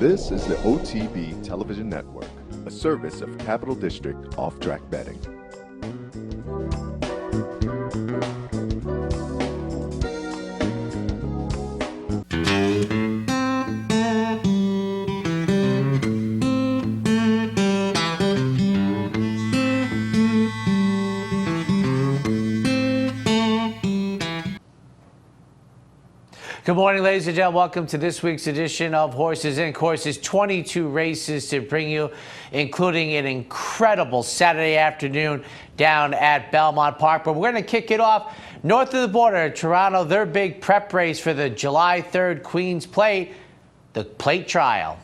This is the OTB Television Network, a service of Capital District Off-Track Betting. Good morning, ladies and gentlemen. Welcome to this week's edition of Horses Inc. Horses, 22 races to bring you, including an incredible Saturday afternoon down at Belmont Park. But we're going to kick it off north of the border, Toronto, their big prep race for the July 3rd Queen's Plate, the Plate Trial.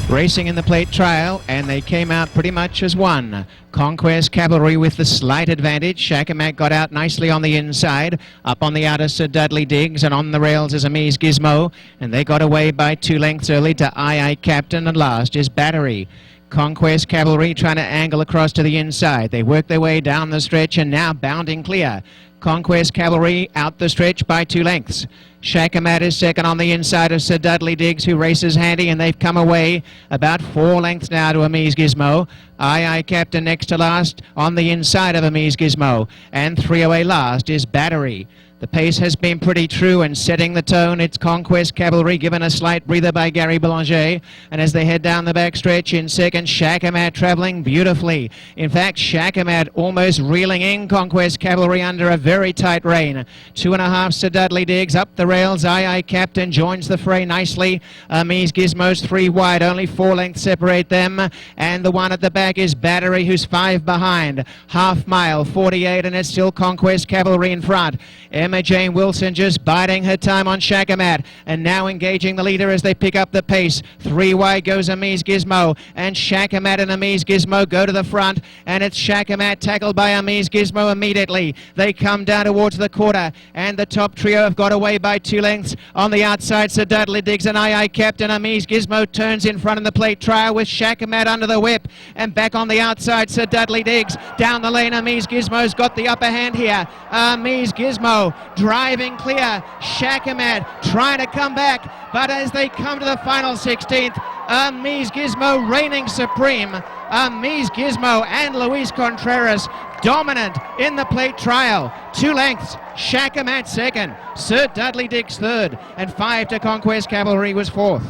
Racing in the Plate Trial, and they came out pretty much as one. Conquest Cavalry with the slight advantage. Shakamak got out nicely on the inside. Up on the outer, Sir Dudley Diggs, and on the rails is Amise Gizmo. And they got away by 2 lengths early to II Captain, and last is Battery. Conquest Cavalry trying to angle across to the inside. They work their way down the stretch and now bounding clear. Conquest Cavalry out the stretch by 2 lengths. Shakamat is second on the inside of Sir Dudley Diggs, who races handy, and they've come away about 4 lengths now to Amise Gizmo. II Captain next to last on the inside of Amise Gizmo, and 3 away last is Battery. The pace has been pretty true and setting the tone. It's Conquest Cavalry given a slight breather by Gary Belanger. And as they head down the back stretch in second, Shakamat traveling beautifully. In fact, Shakamat almost reeling in Conquest Cavalry under a very tight rein. 2.5 Sir Dudley Diggs up the rails. II Captain joins the fray nicely. Amise Gizmo's 3 wide, only 4 lengths separate them. And the one at the back is Battery, who's 5 behind. Half mile, 48, and it's still Conquest Cavalry in front. Emma Jane Wilson just biding her time on Shakamat, and now engaging the leader as they pick up the pace. 3 wide goes Amise Gizmo, and Shakamat and Amise Gizmo go to the front, and it's Shakamat tackled by Amise Gizmo immediately. They come down towards the quarter, and the top trio have got away by 2 lengths. On the outside, Sir Dudley Diggs and II Captain. Amise Gizmo turns in front in the Plate Trial with Shakamat under the whip, and back on the outside, Sir Dudley Diggs. Down the lane, Amise Gizmo's got the upper hand here. Amise Gizmo driving clear. Shakamat trying to come back, but as they come to the final 16th, Amise Gizmo reigning supreme. Amise Gizmo and Luis Contreras dominant in the Plate Trial. 2 lengths, Shakamat second, Sir Dudley Diggs third, and 5 to Conquest Cavalry was fourth.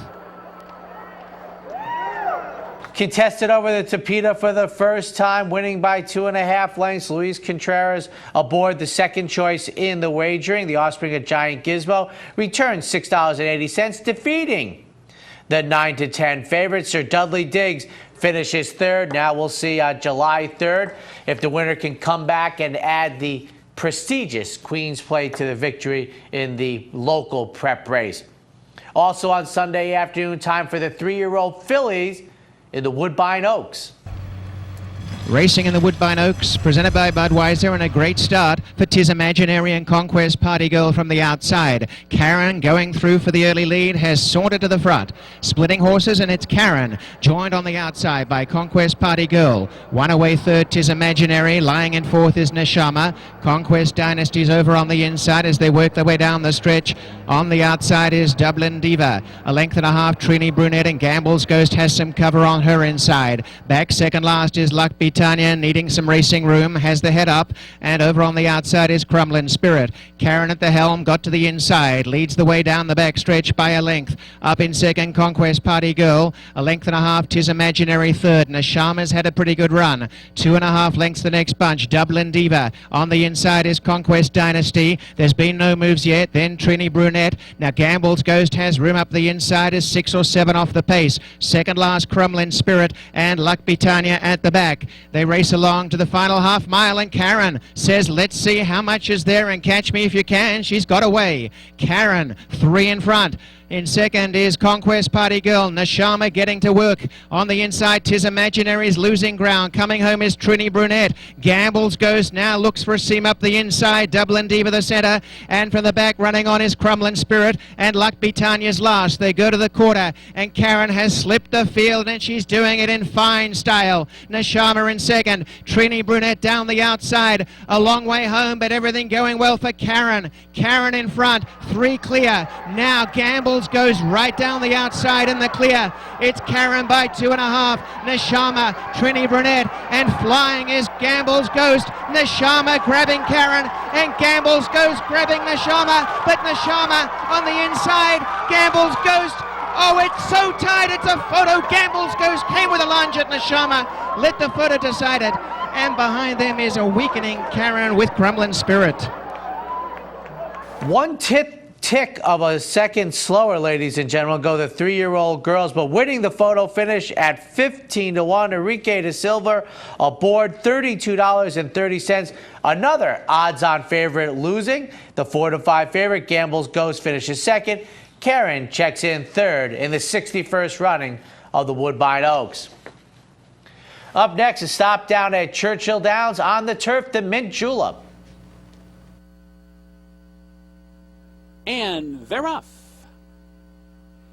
Contested over the Tapeta for the first time, winning by 2.5 lengths. Luis Contreras aboard the second choice in the wagering. The offspring of Giant Gizmo returns $6.80, defeating the 9 to 10 favorite. Sir Dudley Diggs finishes third. Now we'll see July 3rd if the winner can come back and add the prestigious Queen's Plate to the victory in the local prep race. Also on Sunday afternoon, time for the 3-year-old fillies in the Woodbine Oaks. Racing in the Woodbine Oaks, presented by Budweiser, and a great start for Tis Imaginary and Conquest Party Girl from the outside. Karen, going through for the early lead, has sauntered to the front. Splitting horses, and it's Karen, joined on the outside by Conquest Party Girl. 1 away third, Tis Imaginary. Lying in fourth is Neshama. Conquest Dynasty's over on the inside as they work their way down the stretch. On the outside is Dublin Diva. 1.5 lengths, Trini Brunette, and Gamble's Ghost has some cover on her inside. Back second last is Luck Tanya, needing some racing room, has the head up, and over on the outside is Crumlin Spirit. Karen at the helm, got to the inside, leads the way down the back stretch by 1 length. Up in second, Conquest Party Girl. 1.5 lengths, Tis Imaginary third. Neshama's had a pretty good run. 2.5 lengths the next bunch, Dublin Diva. On the inside is Conquest Dynasty. There's been no moves yet. Then Trini Brunette. Now Gamble's Ghost has room up the inside, is 6 or 7 off the pace. Second last, Crumlin Spirit, and Luck Tanya at the back. They race along to the final half mile, and Karen says, let's see how much is there and catch me if you can. She's got away. Karen, 3 in front. In second is Conquest Party Girl. Neshama getting to work. On the inside, Tis Imaginary is losing ground. Coming home is Trini Brunette. Gamble's Ghost now looks for a seam up the inside. Dublin Diva the centre. And from the back running on is Crumlin Spirit. And Luck Tanya's last. They go to the quarter. And Karen has slipped the field, and she's doing it in fine style. Neshama in second. Trini Brunette down the outside. A long way home, but everything going well for Karen. Karen in front, 3 clear. Now Gambles goes right down the outside in the clear. It's Karen by 2.5. Neshama, Trini Brunette, and flying is Gambles Ghost. Neshama grabbing Karen, and Gambles Ghost grabbing Neshama, but Neshama on the inside. Gambles Ghost. Oh, it's so tight, it's a photo. Gambles Ghost came with a lunge at Neshama. Let the photo decide it. And behind them is a weakening Karen with Grumbling Spirit. One tick of a second slower, ladies and gentlemen, go the 3-year-old girls, but winning the photo finish at 15-1. Enrique da Silva aboard, $32.30. Another odds-on favorite losing. The 4-5 favorite, Gambles Ghost, finishes second. Karen checks in third in the 61st running of the Woodbine Oaks. Up next, a stop down at Churchill Downs on the turf, the Mint Julep. And they're off.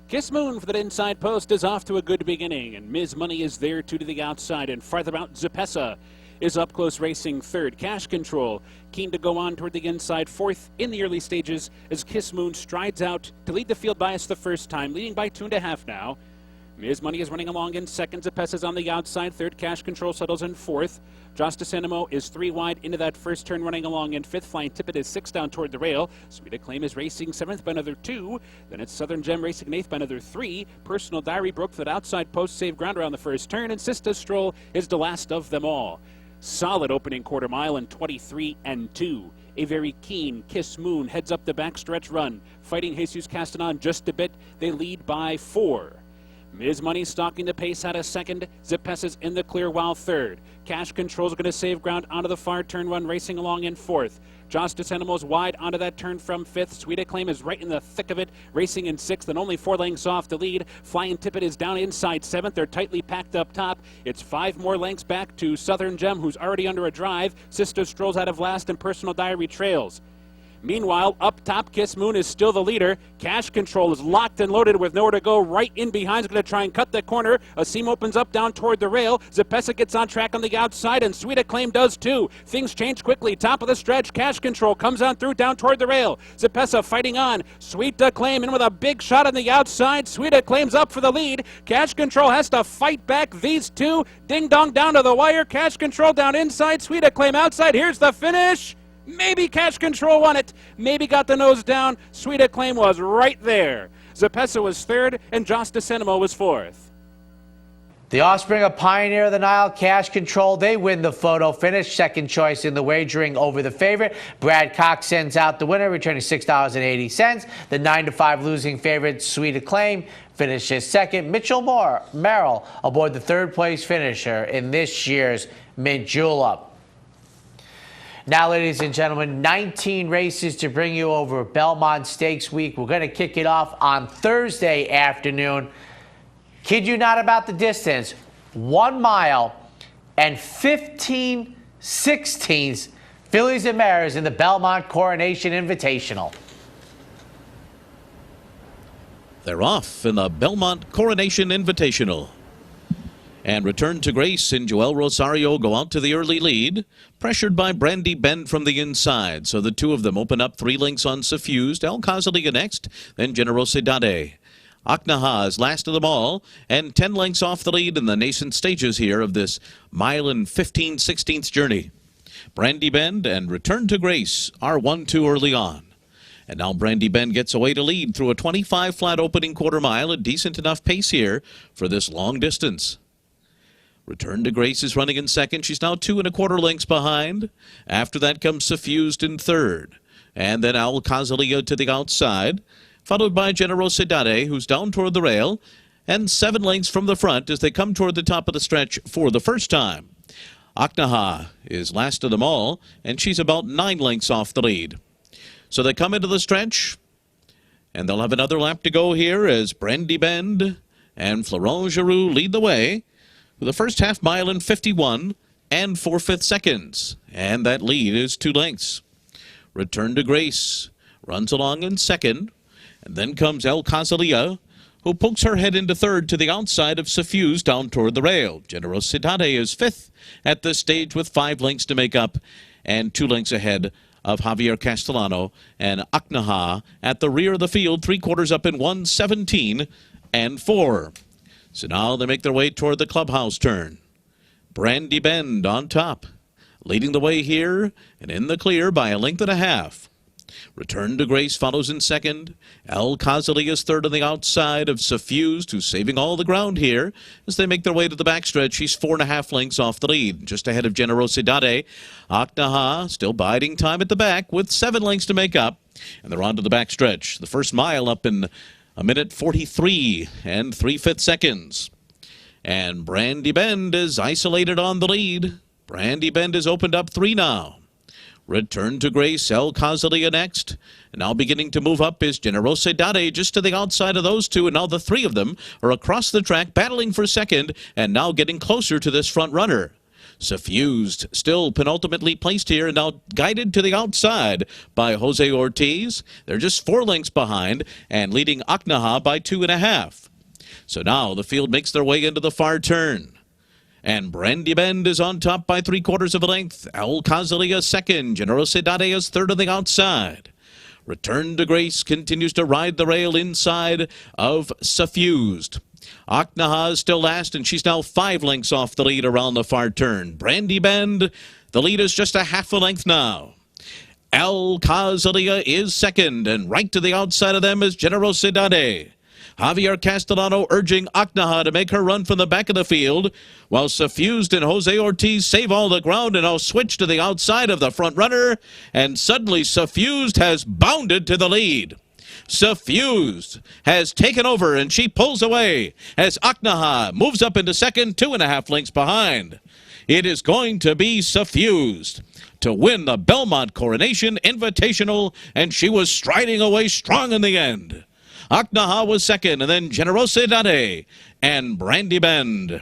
Kiss Moon for that inside post is off to a good beginning, and Ms. Money is there too to the outside, and farther out Zapessa is up close racing third. Cash Control keen to go on toward the inside fourth in the early stages as Kiss Moon strides out to lead the field by us the first time, leading by 2.5 now. Ms. Money is running along in second. Zapessa's on the outside. Third, Cash Control settles in fourth. Justice Animo is 3 wide into that first turn, running along in fifth. Flying Tippet is 6 down toward the rail. Sweet Acclaim is racing seventh by another 2. Then it's Southern Gem racing in eighth by another 3. Personal Diary broke for that outside post, save ground around the first turn. And Sista Stroll is the last of them all. Solid opening quarter mile in 23-2. A very keen Kiss Moon heads up the backstretch run. Fighting Jesus Castanon just a bit. They lead by 4. Ms. Money stalking the pace out of second. Zapessa's in the clear while third. Cash Control's going to save ground onto the far turn run, racing along in fourth. Justice Animo's wide onto that turn from fifth. Sweet Acclaim is right in the thick of it, racing in sixth and only 4 lengths off the lead. Flying Tippet is down inside seventh. They're tightly packed up top. It's 5 more lengths back to Southern Gem, who's already under a drive. Sister strolls out of last and Personal Diary trails. Meanwhile, up top, Kiss Moon is still the leader. Cash Control is locked and loaded with nowhere to go. Right in behind is going to try and cut the corner. A seam opens up down toward the rail. Zapessa gets on track on the outside, and Sweet Acclaim does too. Things change quickly. Top of the stretch, Cash Control comes on through down toward the rail. Zapessa fighting on. Sweet Acclaim in with a big shot on the outside. Sweet Acclaim's up for the lead. Cash Control has to fight back these two. Ding dong down to the wire. Cash Control down inside. Sweet Acclaim outside. Here's the finish. Maybe Cash Control won it. Maybe got the nose down. Sweet Acclaim was right there. Zapessa was third, and Justice Animo was fourth. The offspring of Pioneer of the Nile, Cash Control, they win the photo finish. Second choice in the wagering over the favorite. Brad Cox sends out the winner, returning $6.80. The 9-5 losing favorite, Sweet Acclaim, finishes second. Mitchell Merrill aboard the third place finisher in this year's Mint Julep. Now, ladies and gentlemen, 19 races to bring you over Belmont Stakes Week. We're going to kick it off on Thursday afternoon. Kid you not about the distance. 1 mile and 15/16 fillies and mares in the Belmont Coronation Invitational. They're off in the Belmont Coronation Invitational. And Return to Grace and Joel Rosario go out to the early lead, pressured by Brandy Bend from the inside. So the two of them open up 3 lengths on Suffused. El Cazaliga next, then Generosidade. Aknaha is last of them all, and 10 lengths off the lead in the nascent stages here of this mile and 15/16 journey. Brandy Bend and Return to Grace are 1-2 early on. And now Brandy Bend gets away to lead through a 25 flat opening quarter mile, a decent enough pace here for this long distance. Return to Grace is running in second. She's now 2 1/4 lengths behind. After that comes Suffused in third. And then El Cazaliga to the outside, followed by Generosidade, who's down toward the rail, and 7 lengths from the front as they come toward the top of the stretch for the first time. Aknaha is last of them all, and she's about 9 lengths off the lead. So they come into the stretch, and they'll have another lap to go here as Brandy Bend and Florent Giroux lead the way with the first half mile in 51 and 4/5 seconds. And that lead is 2 lengths. Return to Grace runs along in second. And then comes El Cazaliga who pokes her head into third to the outside of Suffused down toward the rail. Generosidade is fifth at this stage with 5 lengths to make up and 2 lengths ahead of Javier Castellano and Aknaha at the rear of the field, 3/4 up in 1:17 and 4. So now they make their way toward the clubhouse turn. Brandy Bend on top, leading the way here and in the clear by 1.5 lengths. Return to Grace follows in second. El Khazali is third on the outside of Suffused, who's saving all the ground here as they make their way to the backstretch. He's 4.5 lengths off the lead, just ahead of Generosidade. Aknaha still biding time at the back with 7 lengths to make up, and they're on to the backstretch. The first mile up in 1:43 and 3/5 seconds. And Brandy Bend is isolated on the lead. Brandy Bend has opened up 3 now. Return to Grace, El Khazali next. And now beginning to move up is Generosidade just to the outside of those two. And now the 3 of them are across the track battling for second and now getting closer to this front runner. Suffused still penultimately placed here and now guided to the outside by Jose Ortiz. They're just 4 lengths behind and leading Aknaha by 2.5. So now the field makes their way into the far turn. And Brandy Bend is on top by 3/4 length. El Khazali is second. Generosidade is third on the outside. Return to Grace continues to ride the rail inside of Suffused. Aknaha is still last, and she's now 5 lengths off the lead around the far turn. Brandy Bend, the lead is just 1/2 length now. El Khazali is second, and right to the outside of them is Generosidade. Javier Castellano urging Aknaha to make her run from the back of the field, while Suffused and Jose Ortiz save all the ground and now switch to the outside of the front runner, and suddenly Suffused has bounded to the lead. Suffused has taken over, and she pulls away as Aknaha moves up into second, 2.5 lengths behind. It is going to be Suffused to win the Belmont Coronation Invitational, and she was striding away strong in the end. Aknaha was second, and then Generosidade and Brandy Bend.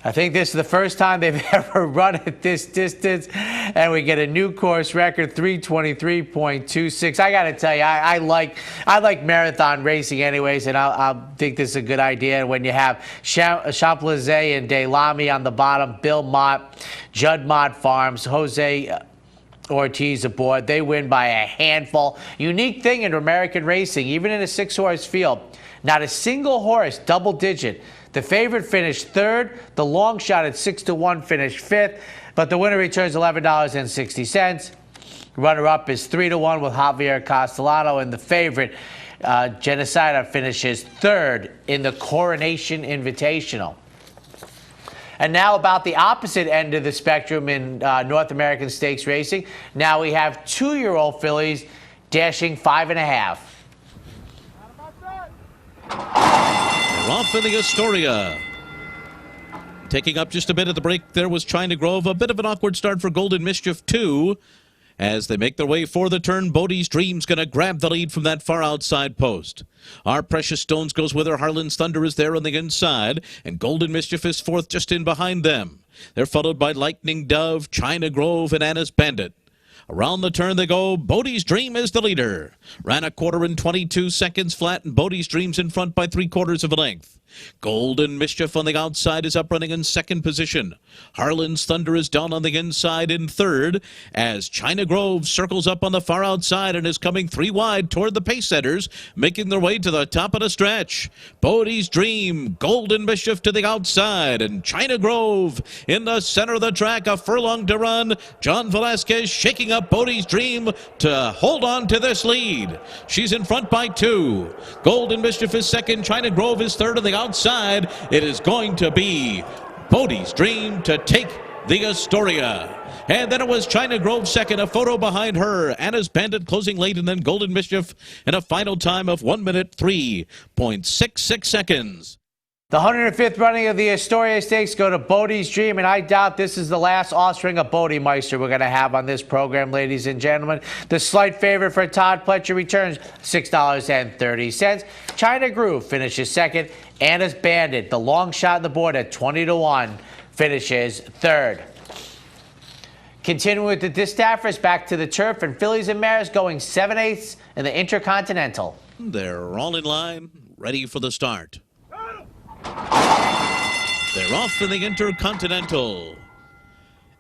I think this is the first time they've ever run at this distance, and we get a new course record, 3:23.26. I got to tell you, I like marathon racing anyways, and I think this is a good idea when you have Champlain and De Lamy on the bottom, Bill Mott, Judd Mott Farms, Jose Ortiz aboard. They win by a handful. Unique thing in American racing, even in a 6-horse field, not a single horse double-digit. The favorite finished third. The long shot at 6-1 finished fifth, but the winner returns $11.60. Runner-up is 3-1 with Javier Castellano, and the favorite, Genocida, finishes third in the Coronation Invitational. And now about the opposite end of the spectrum in North American stakes racing. Now we have 2-year-old fillies dashing 5.5. We're off in the Astoria. Taking up just a bit of the break there was China Grove. A bit of an awkward start for Golden Mischief, too. As they make their way for the turn, Bodie's Dream's going to grab the lead from that far outside post. Our Precious Stones goes with her. Harlan's Thunder is there on the inside, and Golden Mischief is fourth just in behind them. They're followed by Lightning Dove, China Grove, and Anna's Bandit. Around the turn they go. Bodie's Dream is the leader. Ran 1/4 in 22 seconds flat, and Bodie's Dream's in front by 3/4 length. Golden Mischief on the outside is up running in second position. Harlan's Thunder is down on the inside in third, as China Grove circles up on the far outside and is coming 3 wide toward the pace setters, making their way to the top of the stretch. Bodie's Dream, Golden Mischief to the outside, and China Grove in the center of the track, a furlong to run. John Velasquez shaking up Bodie's Dream to hold on to this lead. She's in front by 2. Golden Mischief is second. China Grove is third on the outside. It is going to be Bodie's Dream to take the Astoria. And then it was China Grove second, a photo behind her. Anna's Bandit closing late, and then Golden Mischief in a final time of 1 minute 3.66 seconds. The 105th running of the Astoria Stakes go to Bodie's Dream, and I doubt this is the last offspring of Bodie-Meister we're going to have on this program, ladies and gentlemen. The slight favorite for Todd Pletcher returns $6.30. China Grove finishes second. Anna's Bandit, the long shot on the board at 20-1, finishes third. Continuing with the Distaffers, back to the turf, and fillies and mares going 7/8 in the Intercontinental. They're all in line. ready for the start. They're off in the Intercontinental.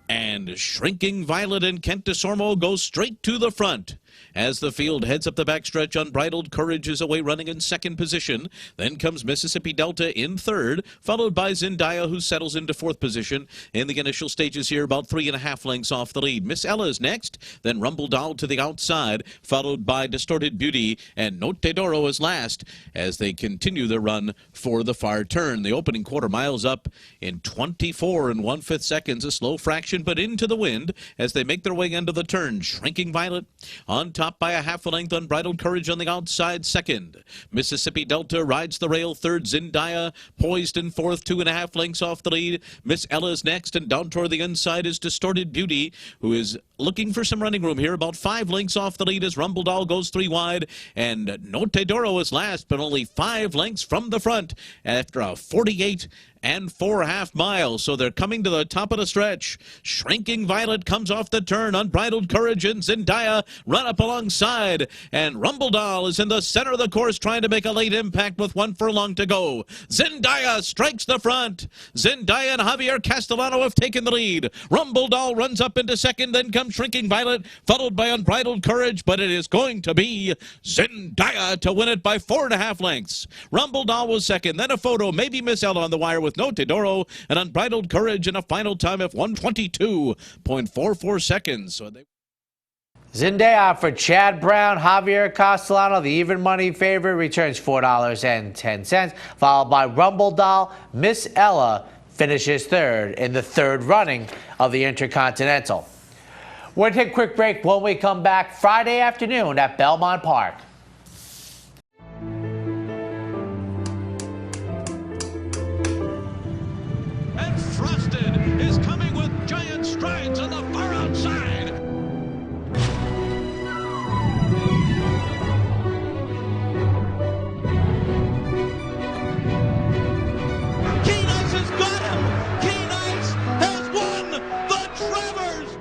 And Shrinking Violet and Kent DeSormo go straight to the front. As the field heads up the backstretch, Unbridled Courage is away running in second position. Then comes Mississippi Delta in third, followed by Zendaya, who settles into fourth position. In the initial stages here, about 3.5 lengths off the lead. Miss Ella is next, then Rumble Doll to the outside, followed by Distorted Beauty, and Note Doro is last as they continue their run for the far turn. The opening quarter miles up in 24 1/5 seconds, a slow fraction, but into the wind as they make their way into the turn. Shrinking Violet on top by a half a length. Unbridled Courage on the outside second. Mississippi Delta rides the rail third. Zendaya poised in fourth, 2.5 lengths off the lead. Miss Ella's next, and down toward the inside is Distorted Beauty, who is looking for some running room here. About 5 lengths off the lead as Rumble Doll goes 3 wide, and Note Doro is last, but only 5 lengths from the front after a 48 4.5 miles. So they're coming to the top of the stretch. Shrinking Violet comes off the turn. Unbridled Courage and Zendaya run up alongside, and Rumble Doll is in the center of the course trying to make a late impact with 1 furlong to go. Zendaya strikes the front. Zendaya and Javier Castellano have taken the lead. Rumble Doll runs up into second, then comes Shrinking Violet, followed by Unbridled Courage, but it is going to be Zendaya to win it by 4.5 lengths. Rumble Doll was second, then a photo, maybe Miss Ella on the wire with Note Doro, and Unbridled Courage in a final time of 1:22.44 seconds. So Zendaya for Chad Brown. Javier Castellano, the even money favorite, returns $4.10, followed by Rumble Doll. Miss Ella finishes third in the third running of the Intercontinental. We're going to take a quick break. When we come back, Friday afternoon at Belmont Park. And Frosted is coming with giant strides on the far outside. Keen Ice has got him. Keen Ice has won the Travers.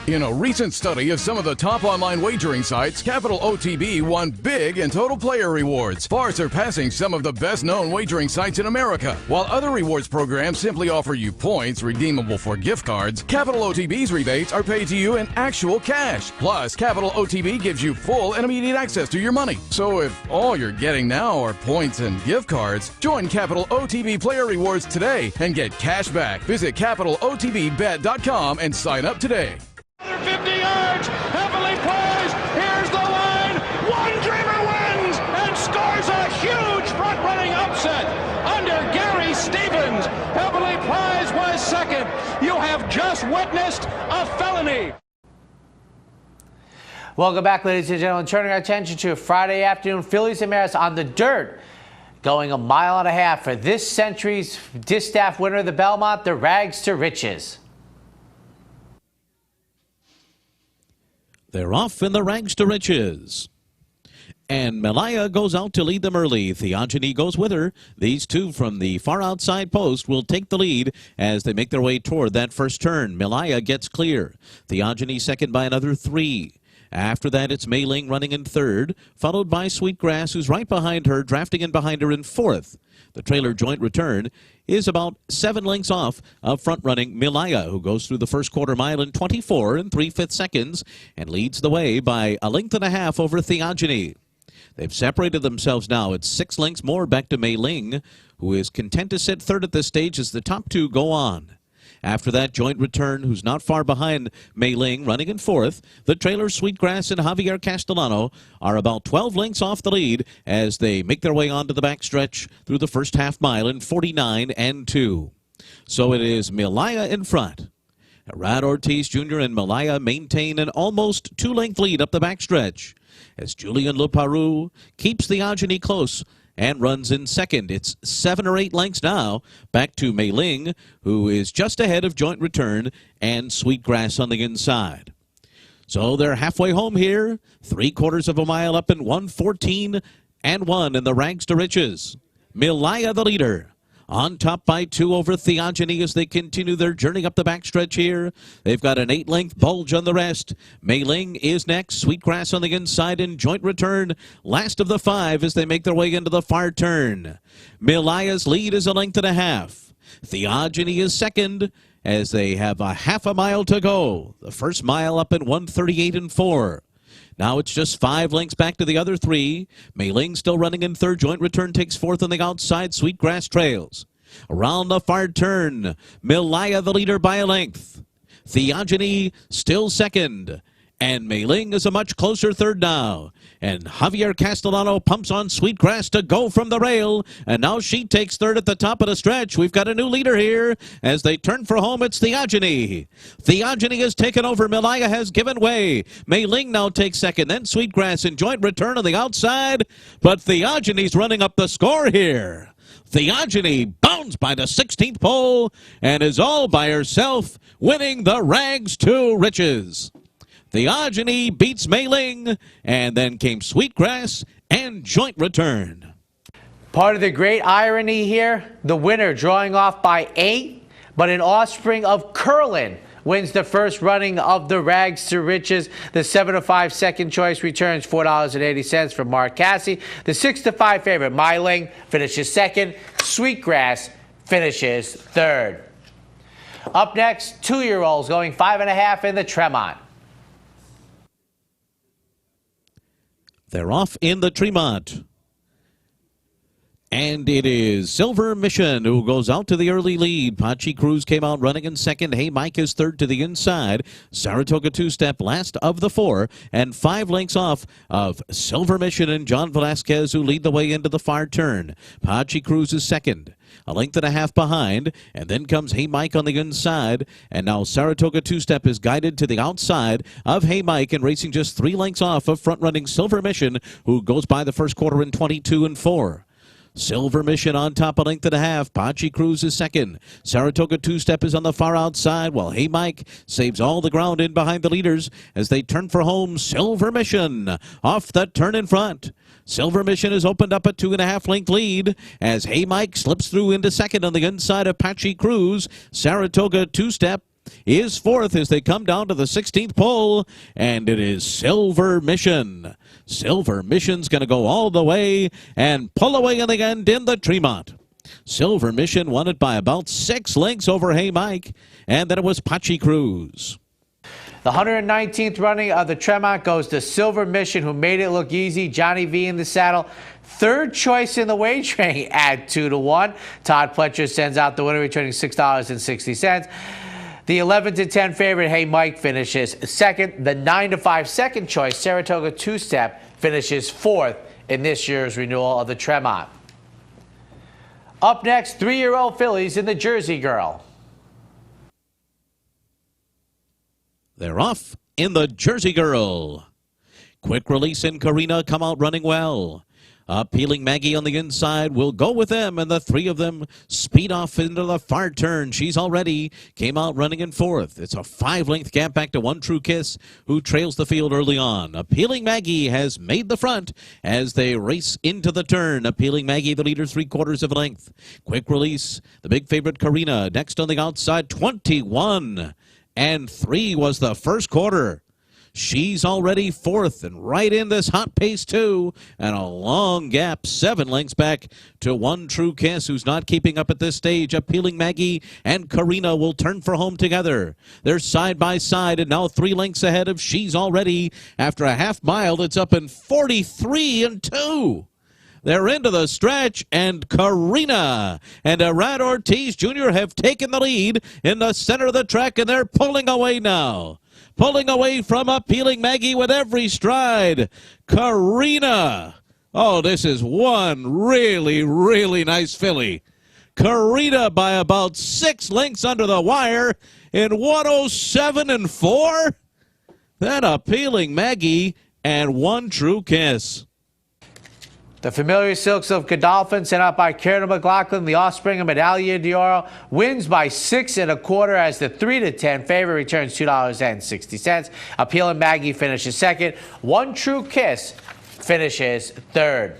In a recent study of some of the top online wagering sites, Capital OTB won big in total player rewards, far surpassing some of the best-known wagering sites in America. While other rewards programs simply offer you points redeemable for gift cards, Capital OTB's rebates are paid to you in actual cash. Plus, Capital OTB gives you full and immediate access to your money. So if all you're getting now are points and gift cards, join Capital OTB Player Rewards today and get cash back. Visit CapitalOTBBet.com and sign up today. 50 yards, heavily poised, here's the line, One Dreamer wins and scores a huge front-running upset under Gary Stevens. Heavily prized was second. You have just witnessed a felony. Welcome back, ladies and gentlemen. Turning our attention to Friday afternoon fillies and mares on the dirt. Going 1.5 miles for this century's Distaff winner of the Belmont, the Rags to Riches. They're off in the Rags to Riches. And Malaya goes out to lead them early. Theogony goes with her. These two from the far outside post will take the lead as they make their way toward that first turn. Malaya gets clear. Theogony second by another 3. After that, it's Mei Ling running in third, followed by Sweetgrass, who's right behind her, drafting in behind her in fourth. The trailer Joint Return is about 7 lengths off of front-running Malaya, who goes through the first quarter mile in 24 3/5 seconds and leads the way by 1.5 lengths over Theogony. They've separated themselves now. It's 6 lengths more back to Mei Ling, who is content to sit third at this stage as the top two go on. After that, Joint Return, who's not far behind Mei Ling, running in fourth. The trailer Sweetgrass and Javier Castellano are about 12 lengths off the lead as they make their way onto the backstretch through the first half mile in 49 2. So it is Malaya in front. Rad Ortiz Jr. and Malaya maintain an almost 2-length lead up the backstretch as Julian Leparoux keeps Theogony close and runs in second. It's 7 or 8 lengths now back to Mei Ling, who is just ahead of Joint Return and Sweetgrass on the inside. So they're halfway home here, 3/4 of a mile up in 1:14 1 in the Rags to Riches. Malaya the leader. On top by 2 over Theogony as they continue their journey up the backstretch here. They've got an 8-length bulge on the rest. Mei Ling is next. Sweetgrass on the inside in joint return. Last of the 5 as they make their way into the far turn. Milaya's lead is a length and a half. Theogony is second as they have a half a mile to go. The first mile up in 1:38 and 4. Now it's just 5 lengths back to the other 3. Mei Ling still running in third. Joint return takes fourth on the outside. Sweetgrass trails. Around the far turn, Milaya the leader by a length. Theogony still second. And Mei Ling is a much closer third now. And Javier Castellano pumps on Sweetgrass to go from the rail. And now she takes third at the top of the stretch. We've got a new leader here. As they turn for home, it's Theogony. Theogony has taken over. Milaya has given way. Mei Ling now takes second. Then Sweetgrass in joint return on the outside. But Theogony's running up the score here. Theogony bounds by the 16th pole and is all by herself, winning the Rags to Riches. Theogony beats Mei Ling, and then came Sweetgrass and joint return. Part of the great irony here, the winner drawing off by 8, but an offspring of Curlin wins the first running of the Rags to Riches. The 7-5 second choice returns $4.80 from Mark Cassie. The 6-5 favorite, Mei Ling, finishes second. Sweetgrass finishes third. Up next, 2-year-olds going 5.5 in the Tremont. They're off in the Tremont. And it is Silver Mission who goes out to the early lead. Pachi Cruz came out running in second. Hey Mike is third to the inside. Saratoga two-step last of the 4. And 5 lengths off of Silver Mission and John Velasquez who lead the way into the far turn. Pachi Cruz is second. A length and a half behind, and then comes Hey Mike on the inside, and now Saratoga two-step is guided to the outside of Hey Mike and racing just 3 lengths off of front-running Silver Mission, who goes by the first quarter in 22 and 4. Silver Mission on top, a length and a half. Pachi Cruz is second. Saratoga two-step is on the far outside, while Hey Mike saves all the ground in behind the leaders as they turn for home. Silver Mission off the turn in front. Silver Mission has opened up a 2.5 length lead as Hey Mike slips through into second on the inside of Pachi Cruz. Saratoga two-step is fourth as they come down to the 16th pole, and it is Silver Mission. Silver Mission's going to go all the way and pull away in the end in the Tremont. Silver Mission won it by about 6 lengths over Hey Mike, and then it was Pachi Cruz. The 119th running of the Tremont goes to Silver Mission, who made it look easy. Johnny V in the saddle. Third choice in the wagering at 2-1. Todd Pletcher sends out the winner, returning $6.60. The 11-10 favorite, Hey Mike, finishes second. The 9-5 second choice, Saratoga two-step, finishes fourth in this year's renewal of the Tremont. Up next, 3-year-old fillies in the Jersey Girl. They're off in the Jersey Girl. Quick Release and Karina come out running well. Appealing Maggie on the inside will go with them, and the 3 of them speed off into the far turn. She's already came out running in fourth. It's a 5-length gap back to One True Kiss, who trails the field early on. Appealing Maggie has made the front as they race into the turn. Appealing Maggie, the leader, 3/4 of a length. Quick Release, the big favorite Karina, next on the outside. 21 and 3 was the first quarter. She's already fourth and right in this hot pace too, and a long gap 7 lengths back to One True Kiss, who's not keeping up at this stage. Appealing Maggie and Karina will turn for home together. They're side by side and now 3 lengths ahead of She's Already. After a half mile, it's up in 43 and 2. They're into the stretch, and Karina and Arad Ortiz Jr. have taken the lead in the center of the track, and they're pulling away now. Pulling away from Appealing Maggie with every stride. Karina. Oh, this is one really, really nice filly. Karina by about 6 lengths under the wire in 107 and 4. Then Appealing Maggie and One True Kiss. The Familiar Silks of Godolphin, sent out by Karen McLaughlin, the offspring of Medaglia d'Oro, wins by 6 1/4 as the 3-10 favorite, returns $2.60. Appealing Maggie finishes second. One True Kiss finishes third.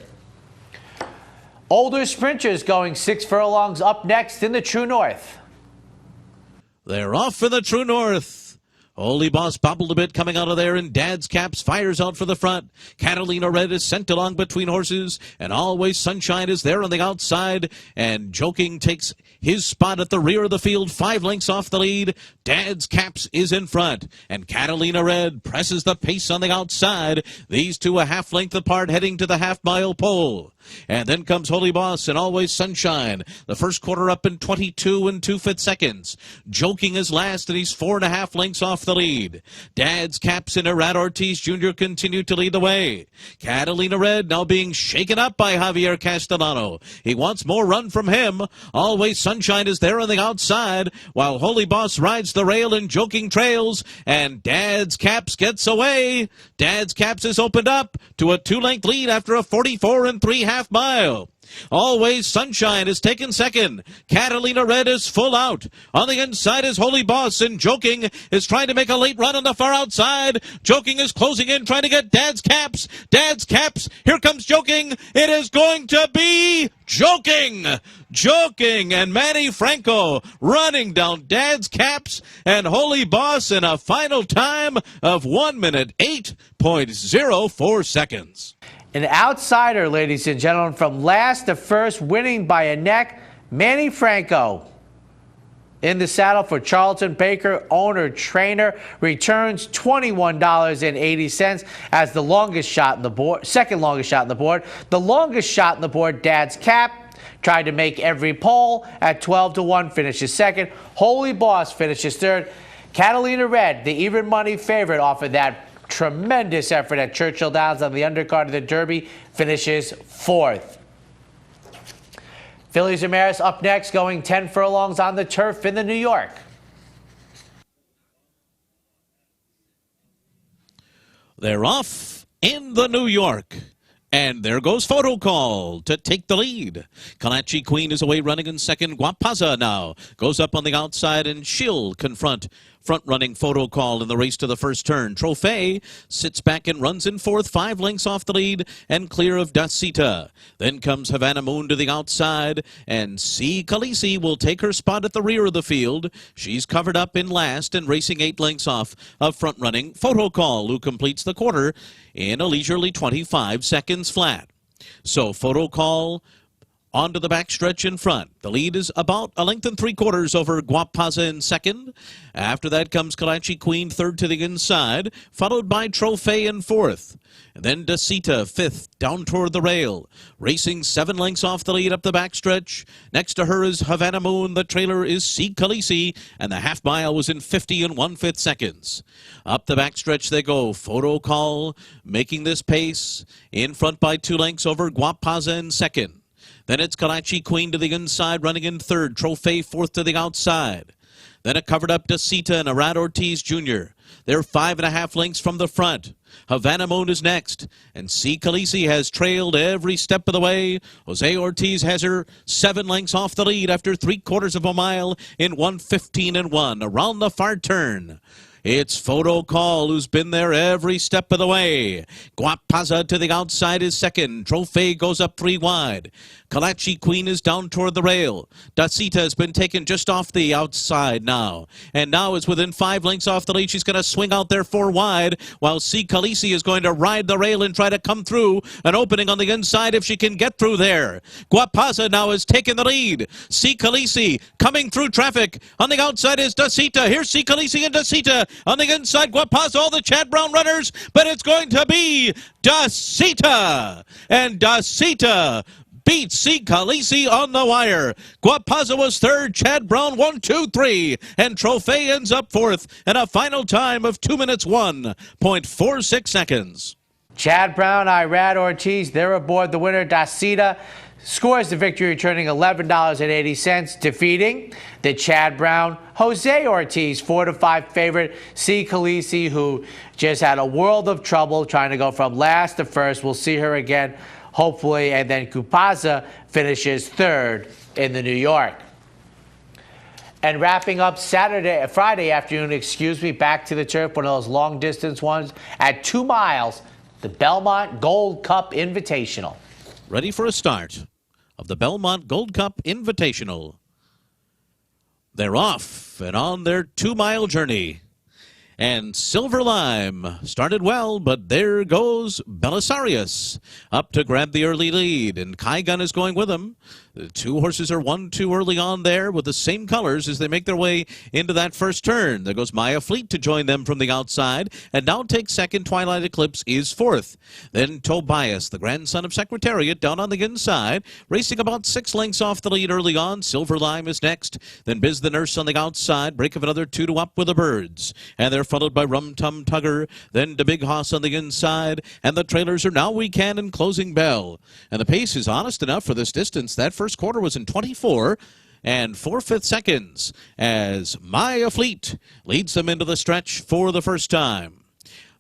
Older sprinters going 6 furlongs up next in the True North. They're off in the True North. Holy Boss bobbled a bit coming out of there, and Dad's Caps fires out for the front. Catalina Red is sent along between horses, and Always Sunshine is there on the outside, and Joking takes his spot at the rear of the field, 5 lengths off the lead. Dad's Caps is in front, and Catalina Red presses the pace on the outside. These two a half length apart heading to the half-mile pole. And then comes Holy Boss and Always Sunshine. The first quarter up in 22 and 2/5 seconds. Joking is last, and he's 4.5 lengths off the lead. Dad's Caps and Irad Ortiz Jr. continue to lead the way. Catalina Red now being shaken up by Javier Castellano. He wants more run from him. Always Sunshine is there on the outside, while Holy Boss rides the rail and Joking trails, and Dad's Caps gets away. Dad's Caps is opened up to a 2-length lead after a 44 and 3/2 mile. Always Sunshine is taken second. Catalina Red is full out. On the inside is Holy Boss, and Joking is trying to make a late run on the far outside. Joking is closing in, trying to get Dad's Caps. Dad's Caps, here comes Joking. It is going to be Joking. Joking and Manny Franco running down Dad's Caps and Holy Boss in a final time of 1 minute 8.04 seconds. An outsider, ladies and gentlemen, from last to first, winning by a neck, Manny Franco. In the saddle for Charlton Baker, owner, trainer, returns $21.80 as the longest shot in the board, second longest shot in the board. The longest shot in the board, Dad's Cap, tried to make every pole at 12-1, finishes second. Holy Boss finishes third. Catalina Red, the even money favorite off of that tremendous effort at Churchill Downs on the undercard of the Derby, finishes fourth. Phillies and Maris up next, going 10 furlongs on the turf in the New York. They're off in the New York. And there goes Photo Call to take the lead. Kalachi Queen is away running in second. Guapaza now goes up on the outside, and she'll confront front-running Photo Call in the race to the first turn. Trophy sits back and runs in fourth, 5 lengths off the lead and clear of Dacita. Then comes Havana Moon to the outside, and C. Khaleesi will take her spot at the rear of the field. She's covered up in last and racing 8 lengths off of front-running Photo Call, who completes the quarter in a leisurely 25 seconds flat. So Photo Call onto the backstretch in front. The lead is about 1 3/4 lengths over Guapaza in second. After that comes Kalachi Queen third to the inside, followed by Trophy in fourth. And then Dacita fifth, down toward the rail, racing 7 lengths off the lead up the backstretch. Next to her is Havana Moon. The trailer is C. Khaleesi, and the half mile was in 50 and 1/5 seconds. Up the backstretch they go. Photo Call making this pace, in front by 2 lengths over Guapaza in second. Then it's Kalachi Queen to the inside, running in third. Trophy fourth to the outside. Then a covered up Dacita and Irad Ortiz Jr. They're 5.5 lengths from the front. Havana Moon is next, and C. Khaleesi has trailed every step of the way. Jose Ortiz has her 7 lengths off the lead after 3/4 of a mile in 1:15 and 1. Around the far turn, it's Photo Call, who's been there every step of the way. Guapaza to the outside is second. Trophy goes up 3 wide. Kalachi Queen is down toward the rail. Dacita has been taken just off the outside now, and now is within 5 lengths off the lead. She's going to swing out there 4 wide, while C. Khaleesi is going to ride the rail and try to come through an opening on the inside if she can get through there. Guapaza now has taken the lead. C. Khaleesi coming through traffic. On the outside is Dacita. Here's C. Khaleesi and Dacita. On the inside, Guapaza, all the Chad Brown runners, but it's going to be Dacita. And Dacita beats C. Khaleesi on the wire. Guapaza was third, Chad Brown 1, 2, 3, and Trophy ends up fourth in a final time of 2 minutes 1.46 seconds. Chad Brown, Irad Ortiz, they're aboard. The winner, Dacita, scores the victory, returning $11.80, defeating the Chad Brown, Jose Ortiz 4-5 favorite, C. Khaleesi, who just had a world of trouble trying to go from last to first. We'll see her again, hopefully. And then Guapaza finishes third in the New York. And wrapping up Friday afternoon, back to the turf, one of those long distance ones at 2 miles, the Belmont Gold Cup Invitational. Ready for a start. of the Belmont Gold Cup Invitational. They're off and on their 2-mile journey. And Silver Lime started well, but there goes Belisarius up to grab the early lead, and Kai Gun is going with him. The two horses are 1-2 early on there with the same colors as they make their way into that first turn. There goes Maya Fleet to join them from the outside, and now takes second. Twilight Eclipse is fourth. Then Tobias, the grandson of Secretariat, down on the inside, racing about 6 lengths off the lead early on. Silver Lime is next. Then Biz the Nurse on the outside. Break of another 2 to Up with the Birds. And they're followed by Rum Tum Tugger. Then the Big Hoss on the inside. And the trailers are Now We Can and Closing Bell. And the pace is honest enough for this distance. That first quarter was in 24 and 4/5 seconds as Maya Fleet leads them into the stretch for the first time.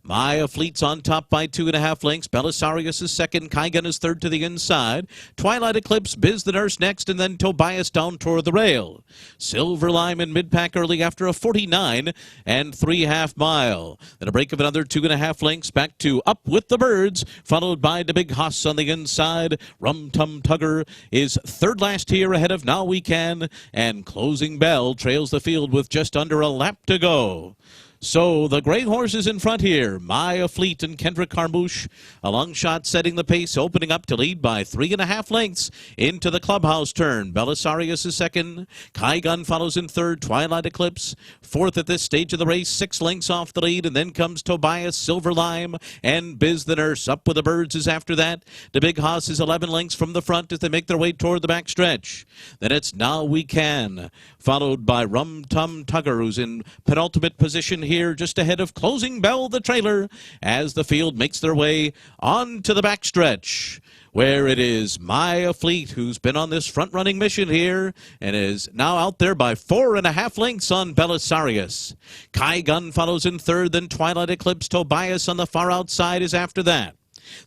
Maya Fleet's on top by 2.5 lengths. Belisarius is second. Kai Gun is third to the inside. Twilight Eclipse, Biz the Nurse next, and then Tobias down toward the rail. Silver Lime in mid-pack early after a 49 and 3/2 mile. Then a break of another 2.5 lengths back to Up with the Birds, followed by the Big Hoss on the inside. Rum Tum Tugger is third last here ahead of Now We Can, and Closing Bell trails the field with just under a lap to go. So the great horses in front here, Maya Fleet and Kendrick Carmouche, a long shot setting the pace, opening up to lead by 3.5 lengths into the clubhouse turn. Belisarius is second. Kai Gun follows in third. Twilight Eclipse fourth at this stage of the race, 6 lengths off the lead, and then comes Tobias, Silver Lime, and Biz the Nurse. Up with the Birds is after that. The Big Hoss is 11 lengths from the front as they make their way toward the back stretch. Then it's Now We Can, followed by Rum Tum Tugger, who's in penultimate position here just ahead of Closing Bell, the trailer, as the field makes their way on to the backstretch, where it is Maya Fleet who's been on this front-running mission here and is now out there by 4.5 lengths on Belisarius. Kai Gun follows in third, then Twilight Eclipse. Tobias on the far outside is after that.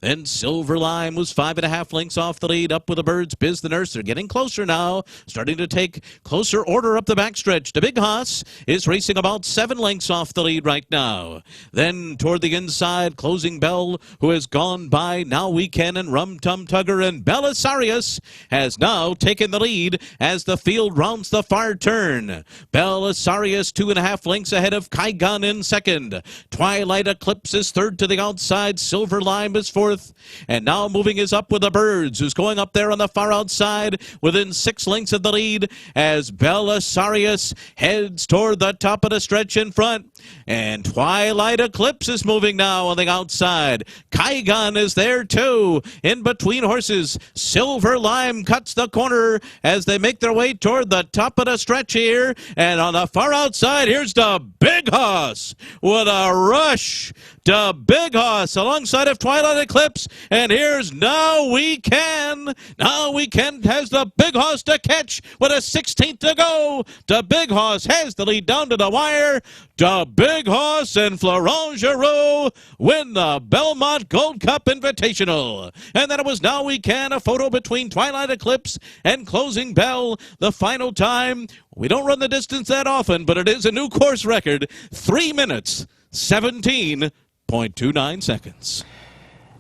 Then Silver Lime was 5.5 lengths off the lead. Up with the Birds, Biz the Nurse. They're getting closer now, starting to take closer order up the backstretch. The Big Hoss is racing about 7 lengths off the lead right now. Then toward the inside, Closing Bell, who has gone by Now We Can and Rum Tum Tugger, and Belisarius has now taken the lead as the field rounds the far turn. Belisarius 2.5 lengths ahead of Kai Gun in second. Twilight Eclipse is third to the outside. Silver Lime is fourth, and now moving is Up with the Birds, who's going up there on the far outside within 6 lengths of the lead as Belisarius heads toward the top of the stretch in front, and Twilight Eclipse is moving now on the outside. Kai Gun is there too, in between horses. Silver Lime cuts the corner as they make their way toward the top of the stretch here, and on the far outside, here's the Big Hoss with a rush. The Big Hoss alongside of Twilight Eclipse, and here's Now We Can. Now We Can has the Big Hoss to catch with a 16th to go. The Big Hoss has the lead down to the wire. The Big Hoss and Florent Geroux win the Belmont Gold Cup Invitational. And then it was Now We Can, a photo between Twilight Eclipse and Closing Bell. The final time, we don't run the distance that often, but it is a new course record, 3 minutes, 17.29 seconds.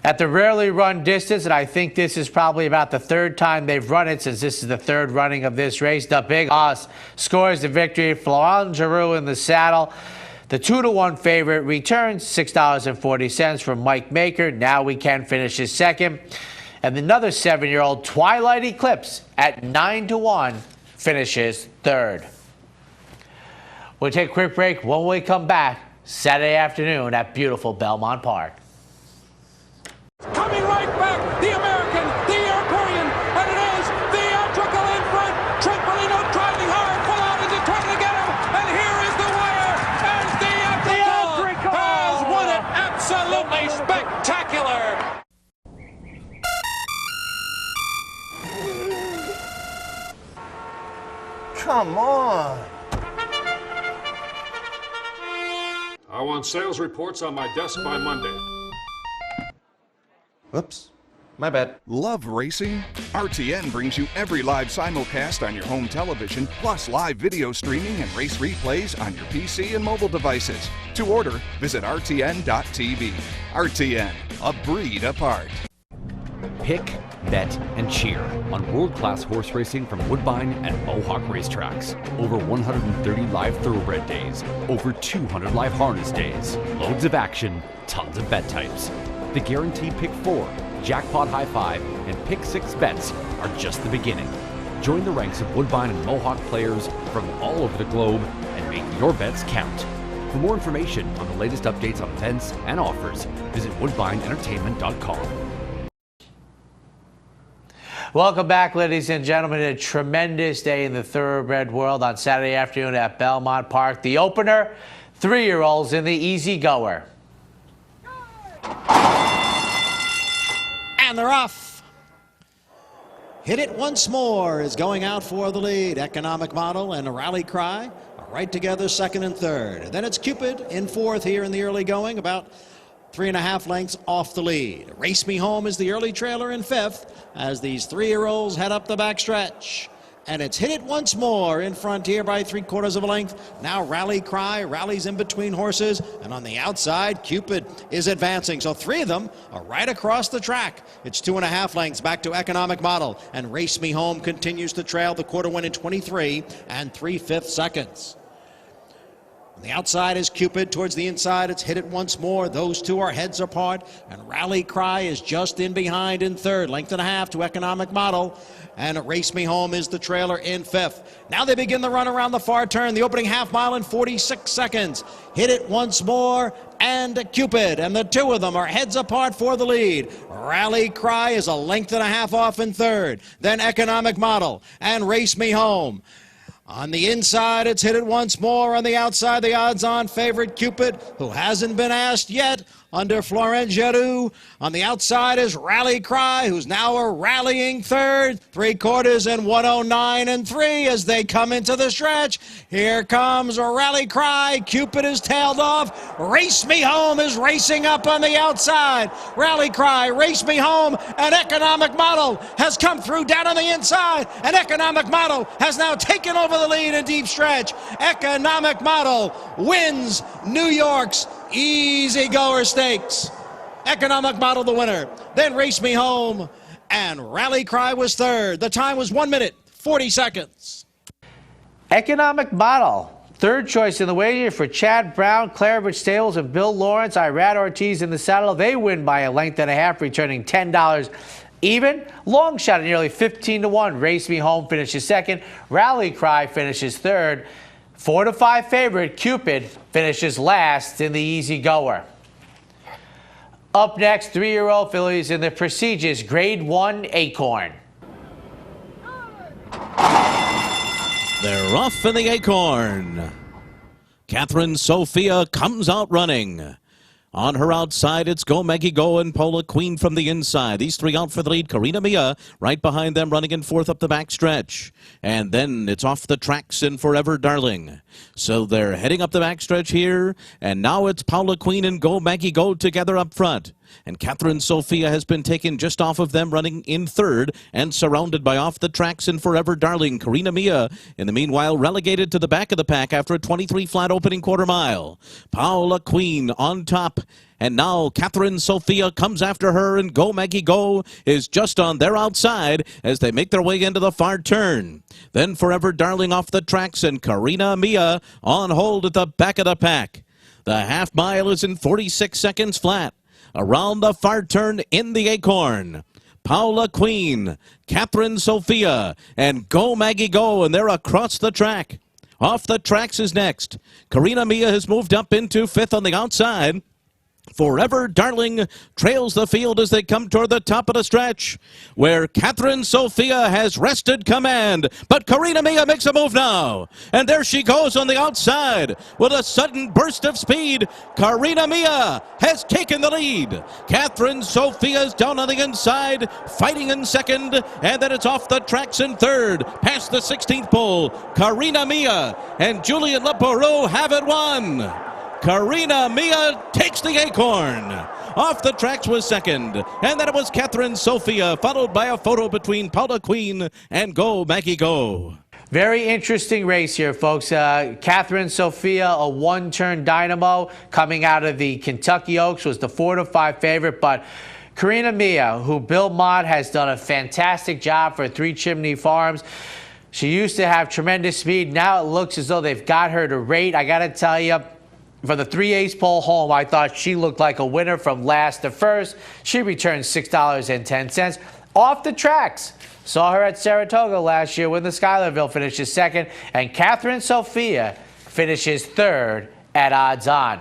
At the rarely run distance, and I think this is probably about the third time they've run it since this is the third running of this race, the Big Hoss scores the victory. Florent Geroux in the saddle. The 2-1 favorite returns $6.40 from Mike Maker. Now We Can finish his second. And another 7-year-old Twilight Eclipse at 9-1 finishes third. We'll take a quick break. When we come back, Saturday afternoon at beautiful Belmont Park. Coming right back, the American, the European, and it is Theatrical in front. Trempolino driving hard, full out into trying to get him, and here is the wire, and Theatrical has won it. Absolutely spectacular. Come on. I want sales reports on my desk by Monday. Whoops. My bad. Love racing? RTN brings you every live simulcast on your home television, plus live video streaming and race replays on your PC and mobile devices. To order, visit rtn.tv. RTN, a breed apart. Pick bet, and cheer on world-class horse racing from Woodbine and Mohawk racetracks. Over 130 live thoroughbred days, over 200 live harness days, loads of action, tons of bet types. The Guaranteed Pick 4, Jackpot High 5, and Pick 6 bets are just the beginning. Join the ranks of Woodbine and Mohawk players from all over the globe and make your bets count. For more information on the latest updates on events and offers, visit woodbineentertainment.com. Welcome back, ladies and gentlemen. A tremendous day in the thoroughbred world on Saturday afternoon at Belmont Park. The opener, 3-year-olds in the Easy Goer. And they're off. Hit It Once More is going out for the lead. Economic Model and Rally Cry are right together, second and third. Then it's Cupid in fourth here in the early going, about 3.5 lengths off the lead. Race Me Home is the early trailer in fifth as these 3-year-olds head up the backstretch. And it's Hit It Once More in front here by 3/4 of a length. Now Rally Cry rallies in between horses, and on the outside, Cupid is advancing. So 3 of them are right across the track. It's 2.5 lengths back to Economic Model, and Race Me Home continues to trail the quarter win in 23 3/5 seconds. On the outside is Cupid. Towards the inside, it's Hit It Once More. Those two are heads apart, and Rally Cry is just in behind in third. 1.5 to Economic Model, and Race Me Home is the trailer in fifth. Now they begin the run around the far turn. The opening half mile in 46 seconds. Hit It Once More and Cupid, and the two of them are heads apart for the lead. Rally Cry is 1.5 lengths off in third. Then Economic Model and Race Me Home. On the inside, it's Hit It Once More. On the outside, the odds-on favorite Cupid, who hasn't been asked yet, under Florent Geroux. On the outside is Rally Cry, who's now a rallying third. 3/4 and 109 3 as they come into the stretch. Here comes a Rally Cry. Cupid is tailed off. Race Me Home is racing up on the outside. Rally Cry, Race Me Home, and Economic Model has come through down on the inside. And Economic Model has now taken over the lead in deep stretch. Economic Model wins New York's Easy Goer Stakes. Economic Model the winner. Then Race Me Home and Rally Cry was third. The time was 1 minute, 40 seconds. Economic Model, third choice in the wager for Chad Brown, Claridge Stables, and Bill Lawrence. Irad Ortiz in the saddle. They win by 1.5 lengths, returning $10 even. Long shot at nearly 15-1. Race Me Home finishes second. Rally Cry finishes third. 4-5 favorite Cupid finishes last in the Easy Goer. Up next, 3-year-old fillies in the prestigious Grade 1 Acorn. They're off in the Acorn. Catherine Sophia comes out running. On her outside, it's Go Maggie Go and Pola Queen from the inside. These three out for the lead. Karina Mia right behind them, running in fourth up the backstretch. And then it's Off the Tracks and Forever Darling. So they're heading up the backstretch here. And now it's Paula Queen and Go Maggie Go together up front. And Catherine Sophia has been taken just off of them, running in third and surrounded by Off the Tracks and Forever Darling. Karina Mia, in the meanwhile, relegated to the back of the pack after a 23 flat opening quarter mile. Paula Queen on top. And now Catherine Sophia comes after her, and Go Maggie Go is just on their outside as they make their way into the far turn. Then Forever Darling off the tracks, and Karina Mia on hold at the back of the pack. The half mile is in 46 seconds flat. Around the far turn in the Acorn, Paula Queen, Catherine Sophia, and Go Maggie Go, and they're across the track. Off the Tracks is next. Karina Mia has moved up into fifth on the outside. Forever Darling trails the field as they come toward the top of the stretch, where Catherine Sophia has wrested command. But Karina Mia makes a move now, and there she goes on the outside with a sudden burst of speed. Karina Mia has taken the lead. Catherine Sophia is down on the inside, fighting in second, and then it's Off the Tracks in third, past the 16th pole. Karina Mia and Julian Leporeau have it won. Karina Mia takes the Acorn. Off the Tracks was second, and then it was Catherine Sophia, followed by a photo between Paula Queen and Go Maggie Go. Very interesting race here, folks. Catherine Sophia, a one-turn dynamo coming out of the Kentucky Oaks, was the 4-5 favorite, but Karina Mia, who Bill Mott has done a fantastic job for Three Chimney Farms. She used to have tremendous speed. Now it looks as though they've got her to rate. I got to tell you, for the 3/8 pole home, I thought she looked like a winner from last to first. She returned $6.10. Off the tracks, saw her at Saratoga last year when the Schuylerville finishes second, and Catherine Sophia finishes third at Odds On.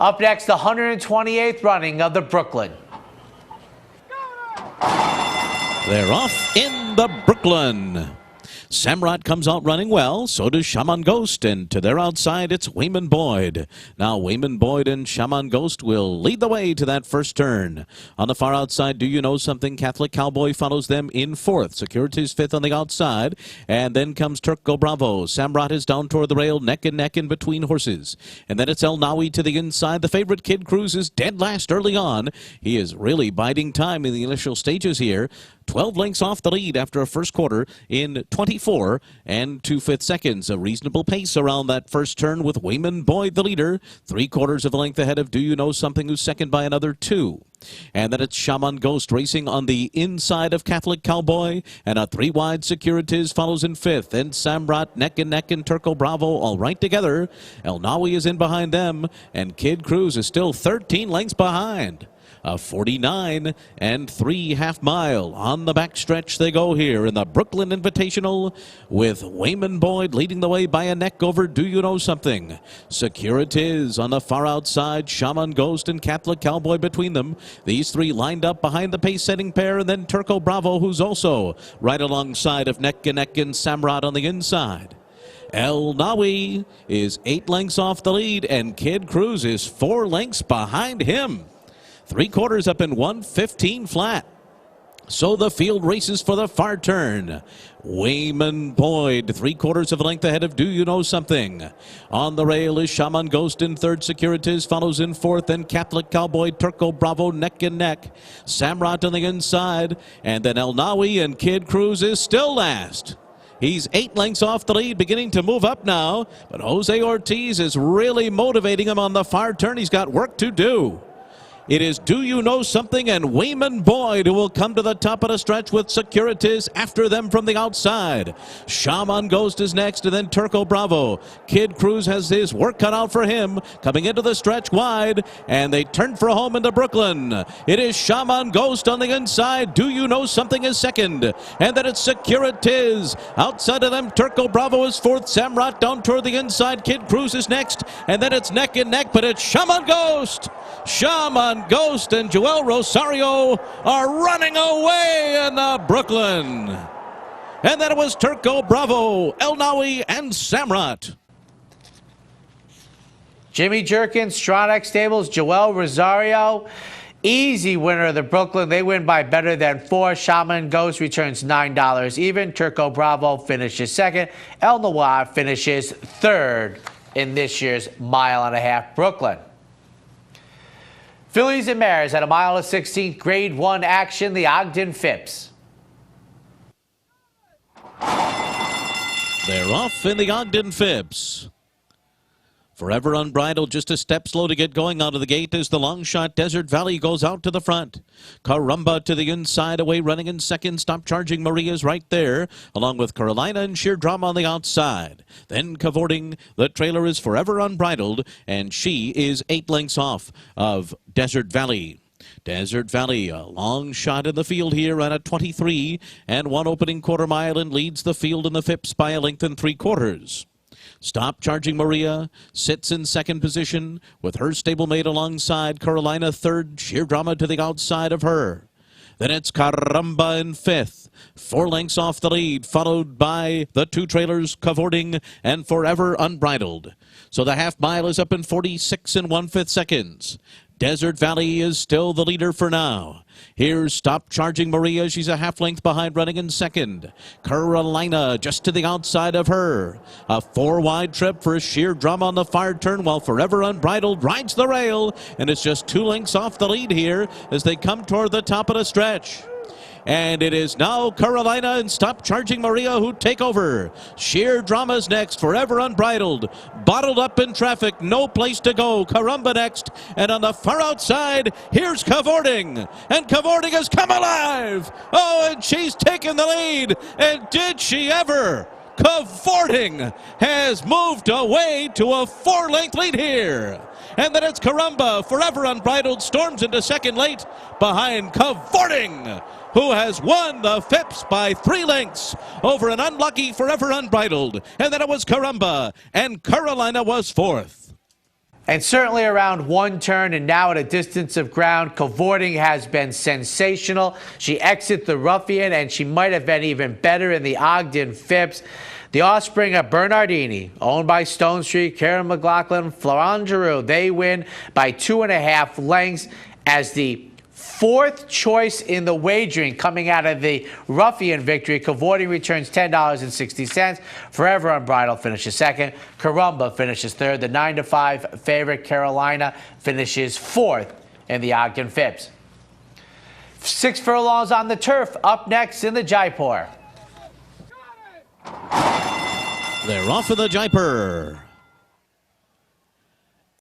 Up next, the 128th running of the Brooklyn. They're off in the Brooklyn. Samrat comes out running well, so does Shaman Ghost, and to their outside it's Wayman Boyd. Now Wayman Boyd and Shaman Ghost will lead the way to that first turn. On the far outside, Do You Know Something? Catholic Cowboy follows them in fourth. Security's fifth on the outside, and then comes Turco Bravo. Samrat is down toward the rail, neck and neck in between horses. And then it's El Nawi to the inside. The favorite Kid Cruz is dead last early on. He is really biding time in the initial stages here. 12 lengths off the lead after a first quarter in 24 and 2/5 seconds. A reasonable pace around that first turn with Wayman Boyd the leader. 3/4 of a length ahead of Do You Know Something, who's second by another 2. And then it's Shaman Ghost racing on the inside of Catholic Cowboy, and a 3 wide Securities follows in fifth. And Samrat neck and neck and Turco Bravo all right together. El Nawi is in behind them, and Kid Cruz is still 13 lengths behind. A 49 and 3 half-mile. On the backstretch they go here in the Brooklyn Invitational, with Wayman Boyd leading the way by a neck over Do You Know Something. Securities on the far outside, Shaman Ghost and Catholic Cowboy between them. These three lined up behind the pace-setting pair, and then Turco Bravo, who's also right alongside of neck and Samrat on the inside. El Nawi is 8 lengths off the lead, and Kid Cruz is 4 lengths behind him. 3/4 up in 1:15 flat. So the field races for the far turn. Wayman Boyd, 3/4 of a length ahead of Do You Know Something. On the rail is Shaman Ghost in third. Securities follows in fourth, and Catholic Cowboy, Turco Bravo neck and neck. Samrat on the inside, and then El Nawi and Kid Cruz is still last. He's 8 lengths off the lead, beginning to move up now, but Jose Ortiz is really motivating him on the far turn. He's got work to do. It is Do You Know Something and Wayman Boyd who will come to the top of the stretch with Securities after them from the outside. Shaman Ghost is next, and then Turco Bravo. Kid Cruz has his work cut out for him, coming into the stretch wide, and they turn for home into Brooklyn. It is Shaman Ghost on the inside. Do You Know Something is second, and then it's Securities. Outside of them, Turco Bravo is fourth. Samrat down toward the inside. Kid Cruz is next, and then it's neck and neck, but it's Shaman Ghost. Shaman Ghost and Joel Rosario are running away in Brooklyn. And then it was Turco Bravo, El Nawi, and Samrat. Jimmy Jerkins, Stronach Stables, Joel Rosario. Easy winner of the Brooklyn. They win by better than 4. Shaman Ghost returns $9 even. Turco Bravo finishes second. El Nawi finishes third in this year's 1.5-mile Brooklyn. Fillies and Mares at 1.16 Grade 1 action, the Ogden Phipps. They're off in the Ogden Phipps. Forever Unbridled, just a step slow to get going out of the gate as the long shot Desert Valley goes out to the front. Caramba to the inside, away running in second. Stop Charging Maria's right there, along with Carolina and Sheer Drama on the outside. Then cavorting, the trailer is Forever Unbridled, and she is 8 lengths off of Desert Valley. Desert Valley, a long shot in the field here at a 23 and 1 opening quarter mile, and leads the field in the Phipps by a length and 3/4. Stop Charging Maria sits in second position with her stablemate alongside. Carolina third, Sheer Drama to the outside of her. Then it's Caramba in fifth, 4 lengths off the lead, followed by the 2 trailers, Cavorting and Forever Unbridled. So the half-mile is up in 46 and 1/5 seconds. Desert Valley is still the leader for now. Here's Stop Charging Maria. She's a half length behind, running in second. Carolina just to the outside of her. A 4-wide trip for Sheer Drama on the far turn, while Forever Unbridled rides the rail, and it's just 2 lengths off the lead here as they come toward the top of the stretch. And it is now Carolina and Stop Charging Maria who take over. Sheer Drama's next, Forever Unbridled. Bottled up in traffic, no place to go. Caramba next. And on the far outside, here's Cavorting. And Cavorting has come alive. Oh, and she's taken the lead. And did she ever? Cavorting has moved away to a 4-length lead here. And then it's Caramba, Forever Unbridled, storms into second late behind Cavorting, who has won the Phipps by 3 lengths over an unlucky Forever Unbridled. And then it was Caramba, and Carolina was 4th. And certainly around one turn and now at a distance of ground, Cavorting has been sensational. She exits the Ruffian, and she might have been even better in the Ogden Phipps. The offspring of Bernardini, owned by Stone Street, Karen McLaughlin, Florent Giroux, they win by 2.5 lengths as the 4th choice in the wagering coming out of the Ruffian victory. Cavorting returns $10.60. Forever Unbridled finishes 2nd. Caramba finishes 3rd. The 9-5 favorite Carolina finishes 4th in the Ogden Phipps. 6 furlongs on the turf. Up next in the Jaipur. They're off of the Jaipur.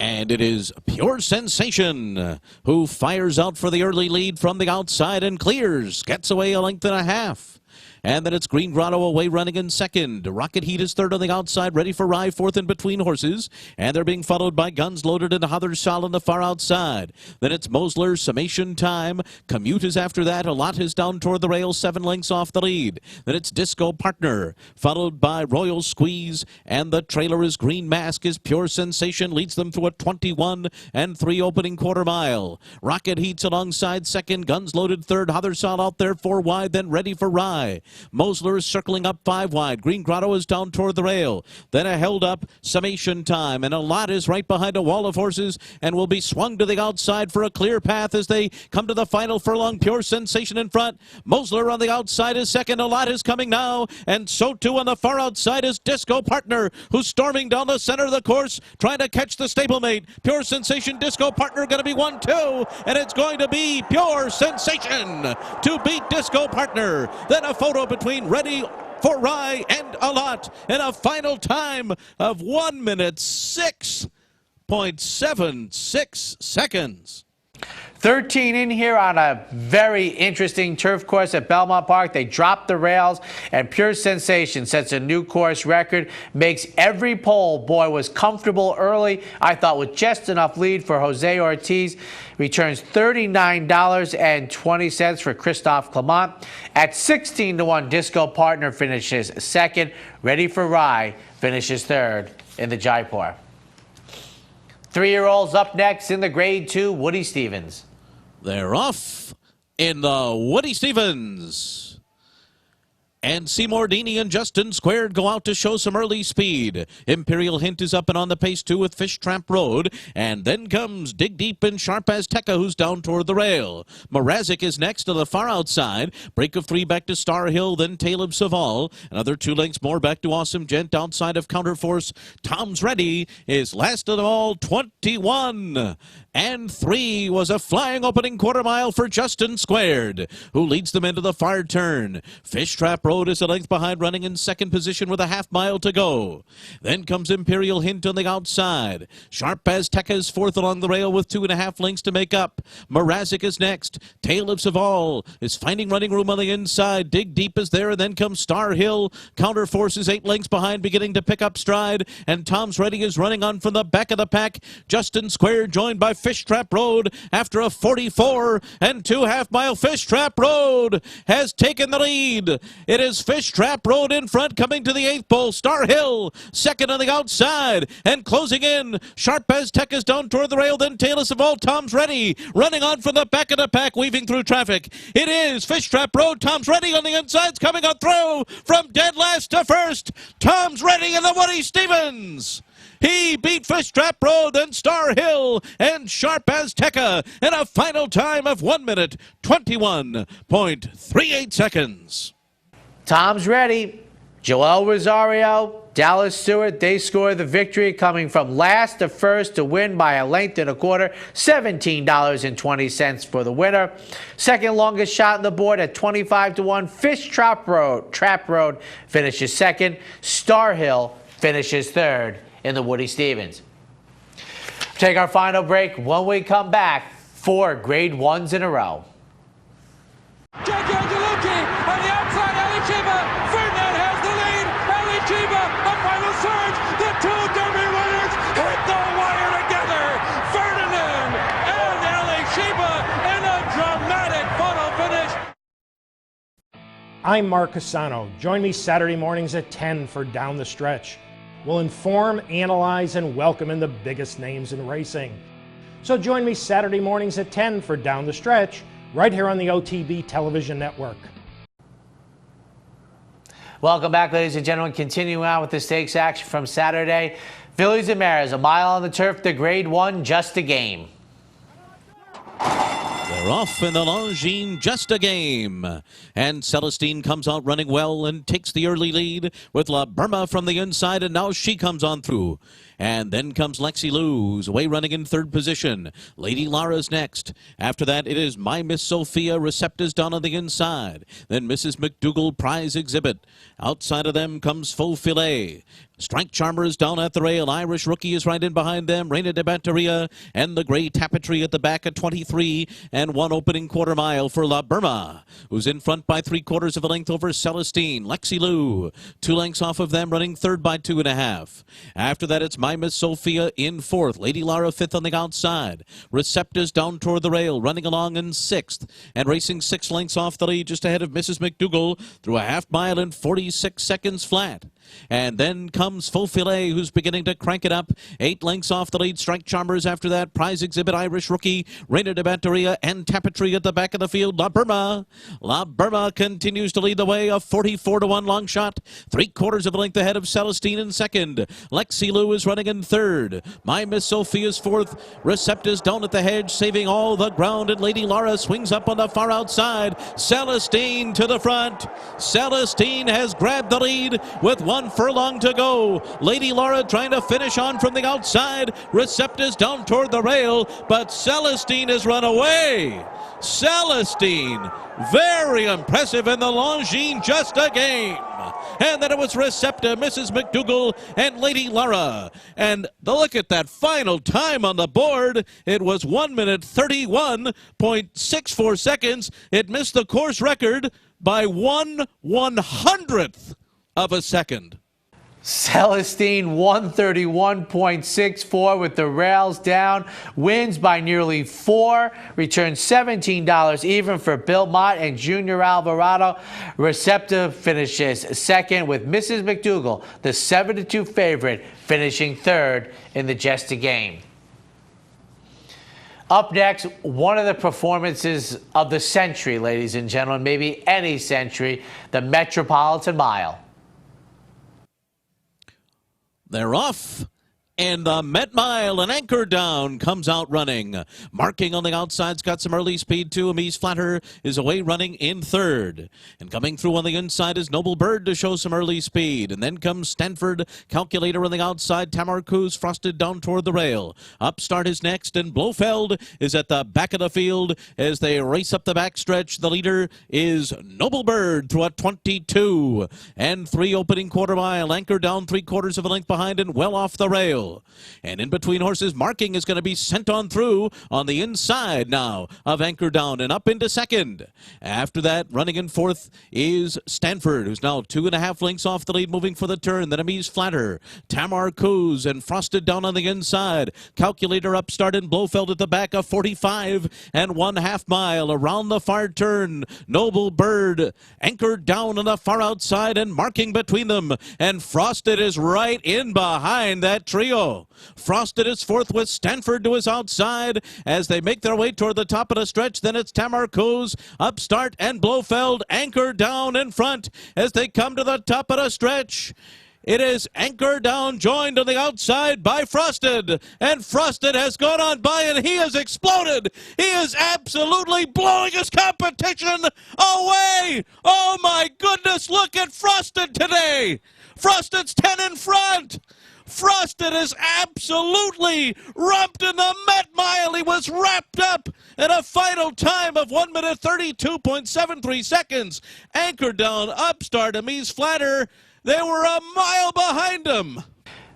And it is Pure Sensation who fires out for the early lead from the outside and clears. Gets away a length and a half. And then it's Green Grotto away running in second. Rocket Heat is third on the outside, ready for rye, 4th in between horses. And they're being followed by Guns Loaded and Hathersal on the far outside. Then it's Mosler, Summation Time. Commute is after that. A lot is down toward the rail, 7 lengths off the lead. Then it's Disco Partner, followed by Royal Squeeze. And the trailer is Green Mask as Pure Sensation leads them through a 21 and 3 opening quarter mile. Rocket Heat's alongside second. Guns Loaded third. Hathersal out there 4 wide, then ready for rye. Mosler is circling up 5 wide. Green Grotto is down toward the rail. Then a held up Summation Time. And a lot is right behind a wall of horses and will be swung to the outside for a clear path as they come to the final furlong. Pure Sensation in front. Mosler on the outside is second. A lot is coming now. And so too on the far outside is Disco Partner, who's storming down the center of the course, trying to catch the stablemate. Pure Sensation, Disco Partner going to be 1-2. And it's going to be Pure Sensation to beat Disco Partner. Then a photo between Ready for Rye and A Lot in a final time of 1 minute 6.76 seconds. 13 in here on a very interesting turf course at Belmont Park. They dropped the rails, and Pure Sensation sets a new course record, makes every pole. Boy, was comfortable early, I thought, with just enough lead for Jose Ortiz. Returns $39.20 for Christophe Clement. At 16-1, Disco Partner finishes 2nd. Ready for Rye finishes 3rd in the Jaipur. 3-year-olds up next in the Grade 2, Woody Stephens. They're off in the Woody Stephens. And Seymour Deeney and Justin Squared go out to show some early speed. Imperial Hint is up and on the pace too with Fish Trap Road. And then comes Dig Deep and Sharp Azteca, who's down toward the rail. Mrazek is next to the far outside. Break of 3 back to Star Hill, then Taleb Saval. Another 2 lengths more back to Awesome Gent outside of Counterforce. Tom's Ready is last of them all, 21 and 3 was a flying opening quarter mile for Justin Squared, who leads them into the far turn. Fish Trap Road is a length behind, running in second position with a half mile to go. Then comes Imperial Hint on the outside. Sharp Azteca is 4th along the rail with 2.5 lengths to make up. Mrazek is next. Tale of Saval is finding running room on the inside. Dig Deep is there, and then comes Star Hill. Counterforce is 8 lengths behind, beginning to pick up stride, and Tom's Ready is running on from the back of the pack. Justin Squared joined by Fish Trap Road after a 44 and 2 half-mile. Fish Trap Road has taken the lead. It is Fish Trap Road in front, coming to the 8th pole. Star Hill second on the outside and closing in. Sharp Azteca is down toward the rail, then Talus of All. Tom's Ready running on from the back of the pack, weaving through traffic. It is Fish Trap Road. Tom's Ready on the insides, coming on through from dead last to first. Tom's Ready in the Woody Stephens. He beat Fish Trap Road, then Star Hill and Sharp Azteca in a final time of 1 minute 21.38 seconds. Tom's Ready, Joel Rosario, Dallas Stewart, they score the victory, coming from last to first to win by a length and a quarter, $17.20 for the winner. Second longest shot on the board at 25-1, Fish Trap Road finishes second. Star Hill finishes third in the Woody Stevens. Take our final break. When we come back, 4 grade 1s in a row. Jackie Angelucci on the outside, Ali Chiba. Ferdinand has the lead. Ali Chiba, a final surge. The 2 Derby winners hit the wire together. Ferdinand and Ali Chiba in a dramatic photo finish. I'm Mark Cassano. Join me Saturday mornings at 10 for Down the Stretch. We'll inform, analyze, and welcome in the biggest names in racing. So join me Saturday mornings at 10 for Down the Stretch, right here on the OTB television network. Welcome back, ladies and gentlemen. Continuing on with the stakes action from Saturday. Fillies and Mares, a mile on the turf, the grade 1, Just a Game. They're off in the Longines, Just a Game. And Celestine comes out running well and takes the early lead with La Burma from the inside, and now she comes on through. And then comes Lexi Lou, who's away running in third position. Lady Lara's next. After that, it is My Miss Sophia, Receptus down on the inside. Then Mrs. McDougall, Prize Exhibit. Outside of them comes Faux Filet. Strike Charmers down at the rail. Irish Rookie is right in behind them. Reina de Batteria and the Gray Tapestry at the back at 23 and 1 opening quarter mile for La Burma, who's in front by 3/4 of a length over Celestine. Lexi Lou, 2 lengths off of them, running third by 2.5. After that, it's My Miss Sophia in fourth. Lady Lara fifth on the outside. Receptus down toward the rail, running along in sixth and racing 6 lengths off the lead, just ahead of Mrs. McDougall through a half mile in 46 seconds flat. And then comes Faux Filet, who's beginning to crank it up. 8 lengths off the lead. Strike Charmers after that. Prize Exhibit, Irish Rookie, Reina de Batteria, and Tapestry at the back of the field. La Burma. La Burma continues to lead the way. A 44-1 long shot. 3/4 of a length ahead of Celestine in second. Lexi Lou is running in third. My Miss Sophia's fourth. Receptus down at the hedge, saving all the ground. And Lady Lara swings up on the far outside. Celestine to the front. Celestine has grabbed the lead with 1 furlong to go. Lady Lara trying to finish on from the outside. Receptus down toward the rail, but Celestine has run away. Celestine, very impressive in the Longines, Just a Game. And then it was Recepta, Mrs. McDougall, and Lady Lara. And look at that final time on the board. It was 1 minute 31.64 seconds. It missed the course record by 1/100th of a second. Celestine 131.64 with the rails down, wins by nearly 4, returns $17 even for Bill Mott and Junior Alvarado. Receptive finishes second with Mrs. McDougall, the 7-2 favorite, finishing third in the Just a Game. Up next, one of the performances of the century, ladies and gentlemen, maybe any century, the Metropolitan Mile. They're off. And the Met Mile, an anchor down, comes out running. Marking on the outside's got some early speed too. Amise Flatter is away running in third. And coming through on the inside is Noble Bird to show some early speed. And then comes Stanford, Calculator on the outside. Tamar Cruz frosted down toward the rail. Upstart is next, and Blofeld is at the back of the field as they race up the backstretch. The leader is Noble Bird through a 22 and 3 opening quarter mile. Anchor down 3/4 of a length behind and well off the rail. And in between horses, Marking is going to be sent on through on the inside now of Anchor Down and up into second. After that, running in fourth is Stanford, who's now 2.5 lengths off the lead, moving for the turn. Then Amise Flatter, Tamar Cruz, and Frosted down on the inside. Calculator, Upstart, and Blofeld at the back of 45 and 1/2 mile around the far turn. Noble Bird anchored down on the far outside and Marking between them. And Frosted is right in behind that trio. Frosted is fourth with Stanford to his outside as they make their way toward the top of the stretch. Then it's Tamar Cruz, Upstart, and Blofeld anchor down in front as they come to the top of the stretch. It is Anchor Down joined on the outside by Frosted. And Frosted has gone on by and he has exploded. He is absolutely blowing his competition away. Oh my goodness, look at Frosted today. Frosted's 10 in front. Frosted is absolutely rumped in the Met Mile. He was wrapped up in a final time of 1 minute 32.73 seconds. Anchored down Upstart Amies Flatter. They were a mile behind him.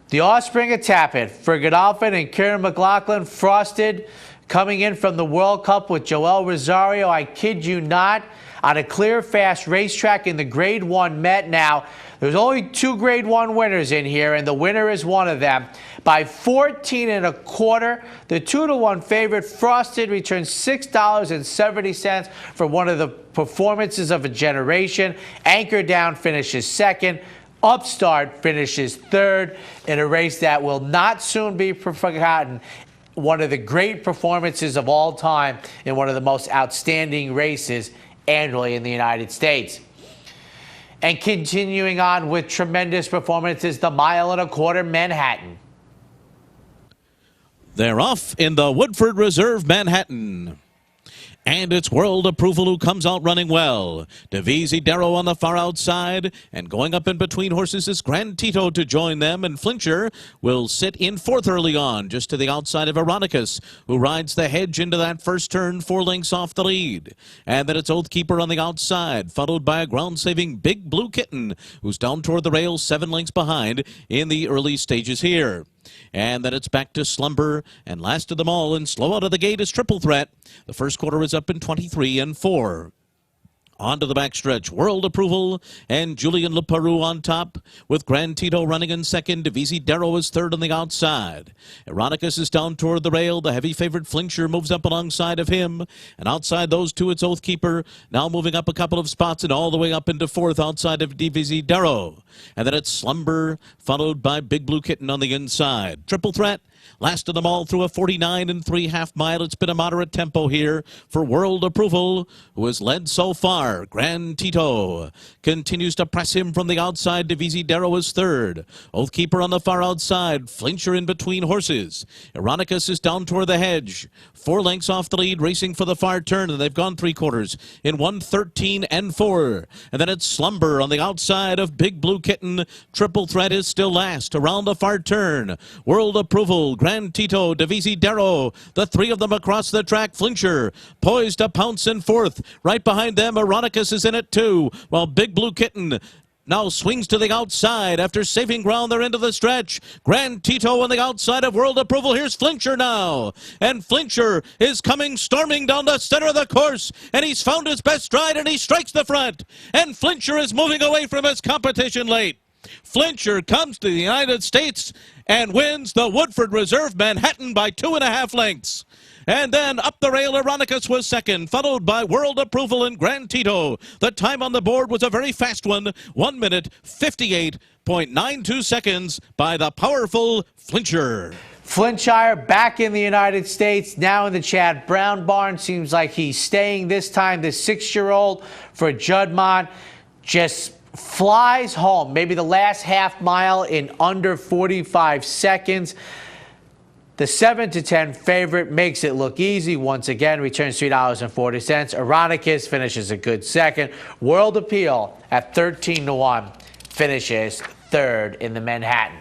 The Offspring of Tapit for Godolphin and Kieran McLaughlin. Frosted coming in from the World Cup with Joel Rosario. I kid you not, on a clear, fast racetrack in the Grade 1 Met. Now, there's only 2 Grade 1 winners in here, and the winner is one of them. By 14 1/4, the 2-to-1 favorite, Frosted, returns $6.70 for one of the performances of a generation. Anchor Down finishes second. Upstart finishes third in a race that will not soon be forgotten. One of the great performances of all time in one of the most outstanding races annually in the United States. And continuing on with tremendous performances, the 1 1/4 Manhattan. They're off in the Woodford Reserve Manhattan. And it's World Approval who comes out running well. Divisi Darrow on the far outside, and going up in between horses is Grand Tito to join them, and Flincher will sit in fourth early on, just to the outside of Ironicus, who rides the hedge into that first turn 4 lengths off the lead. And then it's Oathkeeper on the outside, followed by a ground-saving Big Blue Kitten, who's down toward the rails 7 lengths behind in the early stages here. And then it's back to Slumber, and last of them all, and slow out of the gate is Triple Threat. The first quarter is up in 23 4. On to the backstretch, World Approval and Julian Leparoux on top, with Grand Tito running in second. Divisi Darrow is third on the outside. Ironicus is down toward the rail. The heavy favorite Flincher moves up alongside of him. And outside those two, it's Oathkeeper, now moving up a couple of spots and all the way up into fourth outside of Divisi Darrow. And then it's Slumber, followed by Big Blue Kitten on the inside. Triple Threat, last of them all through a 49 3/2 mile. It's been a moderate tempo here for World Approval, who has led so far. Grand Tito continues to press him from the outside. Divisi Darrow is third. Oathkeeper on the far outside. Flincher in between horses. Ironicus is down toward the hedge. 4 lengths off the lead, racing for the far turn, and they've gone 3/4 in 1:13 4. And then it's Slumber on the outside of Big Blue Kitten. Triple Threat is still last around the far turn. World Approval, Grand Tito, Divisi Darrow, the 3 of them across the track. Flincher poised to pounce in fourth. Right behind them, Ironicus is in it too, while Big Blue Kitten now swings to the outside after saving ground there into the stretch. Grand Tito on the outside of World Approval. Here's Flincher now. And Flincher is coming storming down the center of the course. And he's found his best stride and he strikes the front. And Flincher is moving away from his competition late. Flincher comes to the United States and wins the Woodford Reserve Manhattan by 2.5 lengths. And then up the rail, Ironicus was second, followed by World Approval and Grand Tito. The time on the board was a very fast one, 1 minute 58.92 seconds by the powerful Flincher. Flintshire back in the United States, now in the Chad Brown barn. Seems like he's staying this time. The 6-year-old for Juddmonte just flies home. Maybe the last half mile in under 45 seconds. The 7-10 favorite makes it look easy. Once again, returns $3.40. Ironicus finishes a good second. World Appeal at 13-1 finishes third in the Manhattan.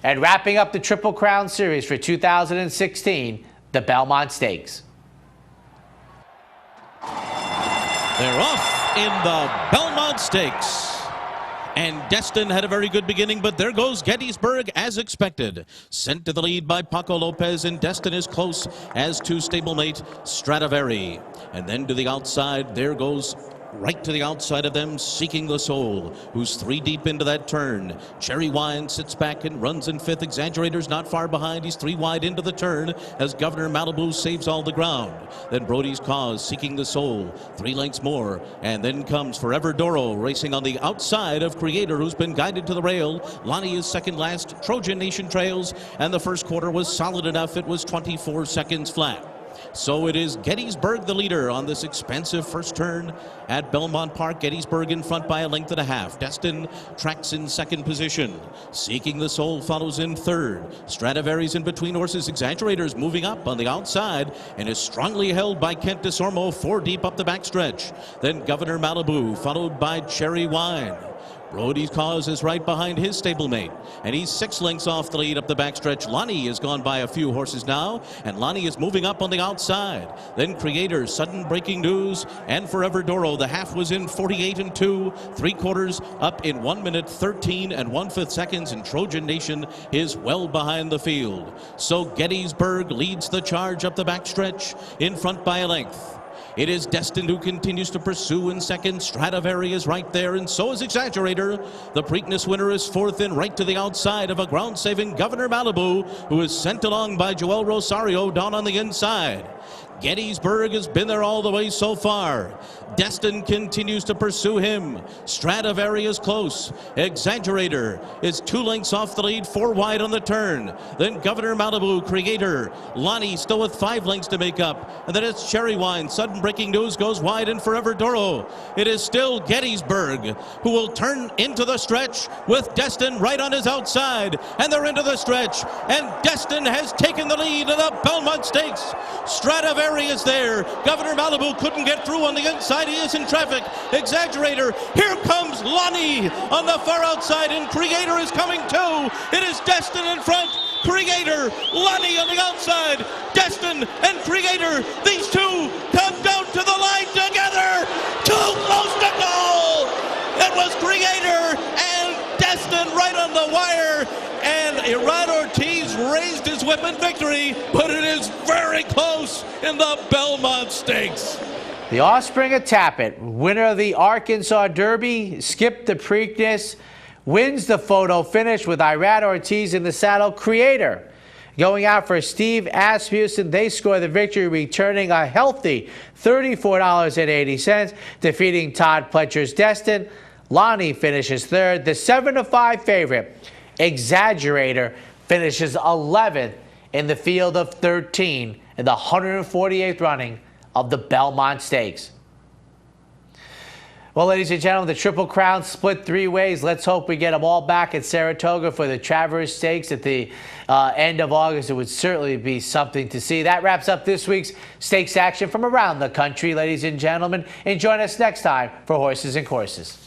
And wrapping up the Triple Crown Series for 2016, the Belmont Stakes. They're off in the Belmont Stakes. And Destin had a very good beginning, but there goes Gettysburg as expected. Sent to the lead by Paco Lopez, and Destin is close as to stablemate Stradivari. And then to the outside, there goes right to the outside of them, Seeking the Soul, who's 3 deep into that turn. Cherry Wine sits back and runs in fifth. Exaggerator's not far behind. He's 3 wide into the turn as Governor Malibu saves all the ground. Then Brody's Cause, Seeking the Soul, 3 lengths more. And then comes Forever Doro, racing on the outside of Creator, who's been guided to the rail. Lonnie is second last. Trojan Nation trails, and the first quarter was solid enough. It was 24 seconds flat. So it is Gettysburg the leader on this expansive first turn at Belmont Park. Gettysburg in front by 1.5 lengths. Destin tracks in second position. Seeking the Soul follows in third. Stradivari's in between horses. Exaggerator's moving up on the outside and is strongly held by Kent Desormeaux, 4 deep up the backstretch. Then Governor Malibu, followed by Cherry Wine. Brody's Cause is right behind his stablemate, and he's 6 lengths off the lead up the backstretch. Lonnie has gone by a few horses now, and Lonnie is moving up on the outside. Then Creator, Sudden Breaking News, and Forever Doro. The half was in 48 and 2 3/4 up in 1 minute 13 and 1/5 seconds, and Trojan Nation is well behind the field. So Gettysburg leads the charge up the backstretch in front by a length. It is Destined who continues to pursue in second. Stradivari is right there, and so is Exaggerator. The Preakness winner is fourth and right to the outside of a ground-saving Governor Malibu, who is sent along by Joel Rosario down on the inside. Gettysburg has been there all the way so far. Destin continues to pursue him. Stradivari is close. Exaggerator is 2 lengths off the lead, 4 wide on the turn. Then Governor Malibu, Creator, Lonnie still with 5 lengths to make up. And then it's Cherry Wine. Sudden Breaking News goes wide, and Forever Doro. It is still Gettysburg who will turn into the stretch with Destin right on his outside. And they're into the stretch. And Destin has taken the lead in the Belmont Stakes. Stradivari is there. Governor Malibu couldn't get through on the inside. He is in traffic. Exaggerator. Here comes Lonnie on the far outside, and Creator is coming too. It is Destin in front. Creator, Lonnie on the outside. Destin and Creator. These two come down to the line together. Too close to goal. It was Creator and Destin right on the wire. And Irad Ortiz raised his whip in victory, but it is very close in the Belmont Stakes. The Offspring of Tapit, winner of the Arkansas Derby, skipped the Preakness, wins the photo finish with Irad Ortiz in the saddle. Creator going out for Steve Asmussen. They score the victory, returning a healthy $34.80, defeating Todd Pletcher's Destin. Lonnie finishes third. The 7-5 favorite, Exaggerator, finishes 11th in the field of 13 in the 148th running of the Belmont Stakes. Well, ladies and gentlemen, the Triple Crown split 3 ways. Let's hope we get them all back at Saratoga for the Traverse Stakes at the end of August. It would certainly be something to see. That wraps up this week's stakes action from around the country, ladies and gentlemen. And join us next time for Horses and Courses.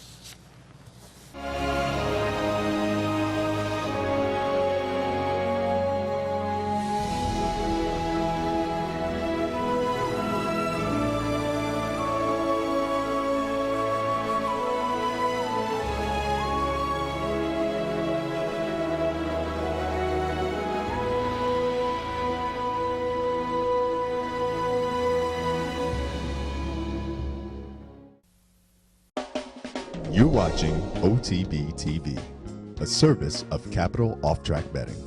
You're watching OTB TV, a service of Capital Off Track Betting.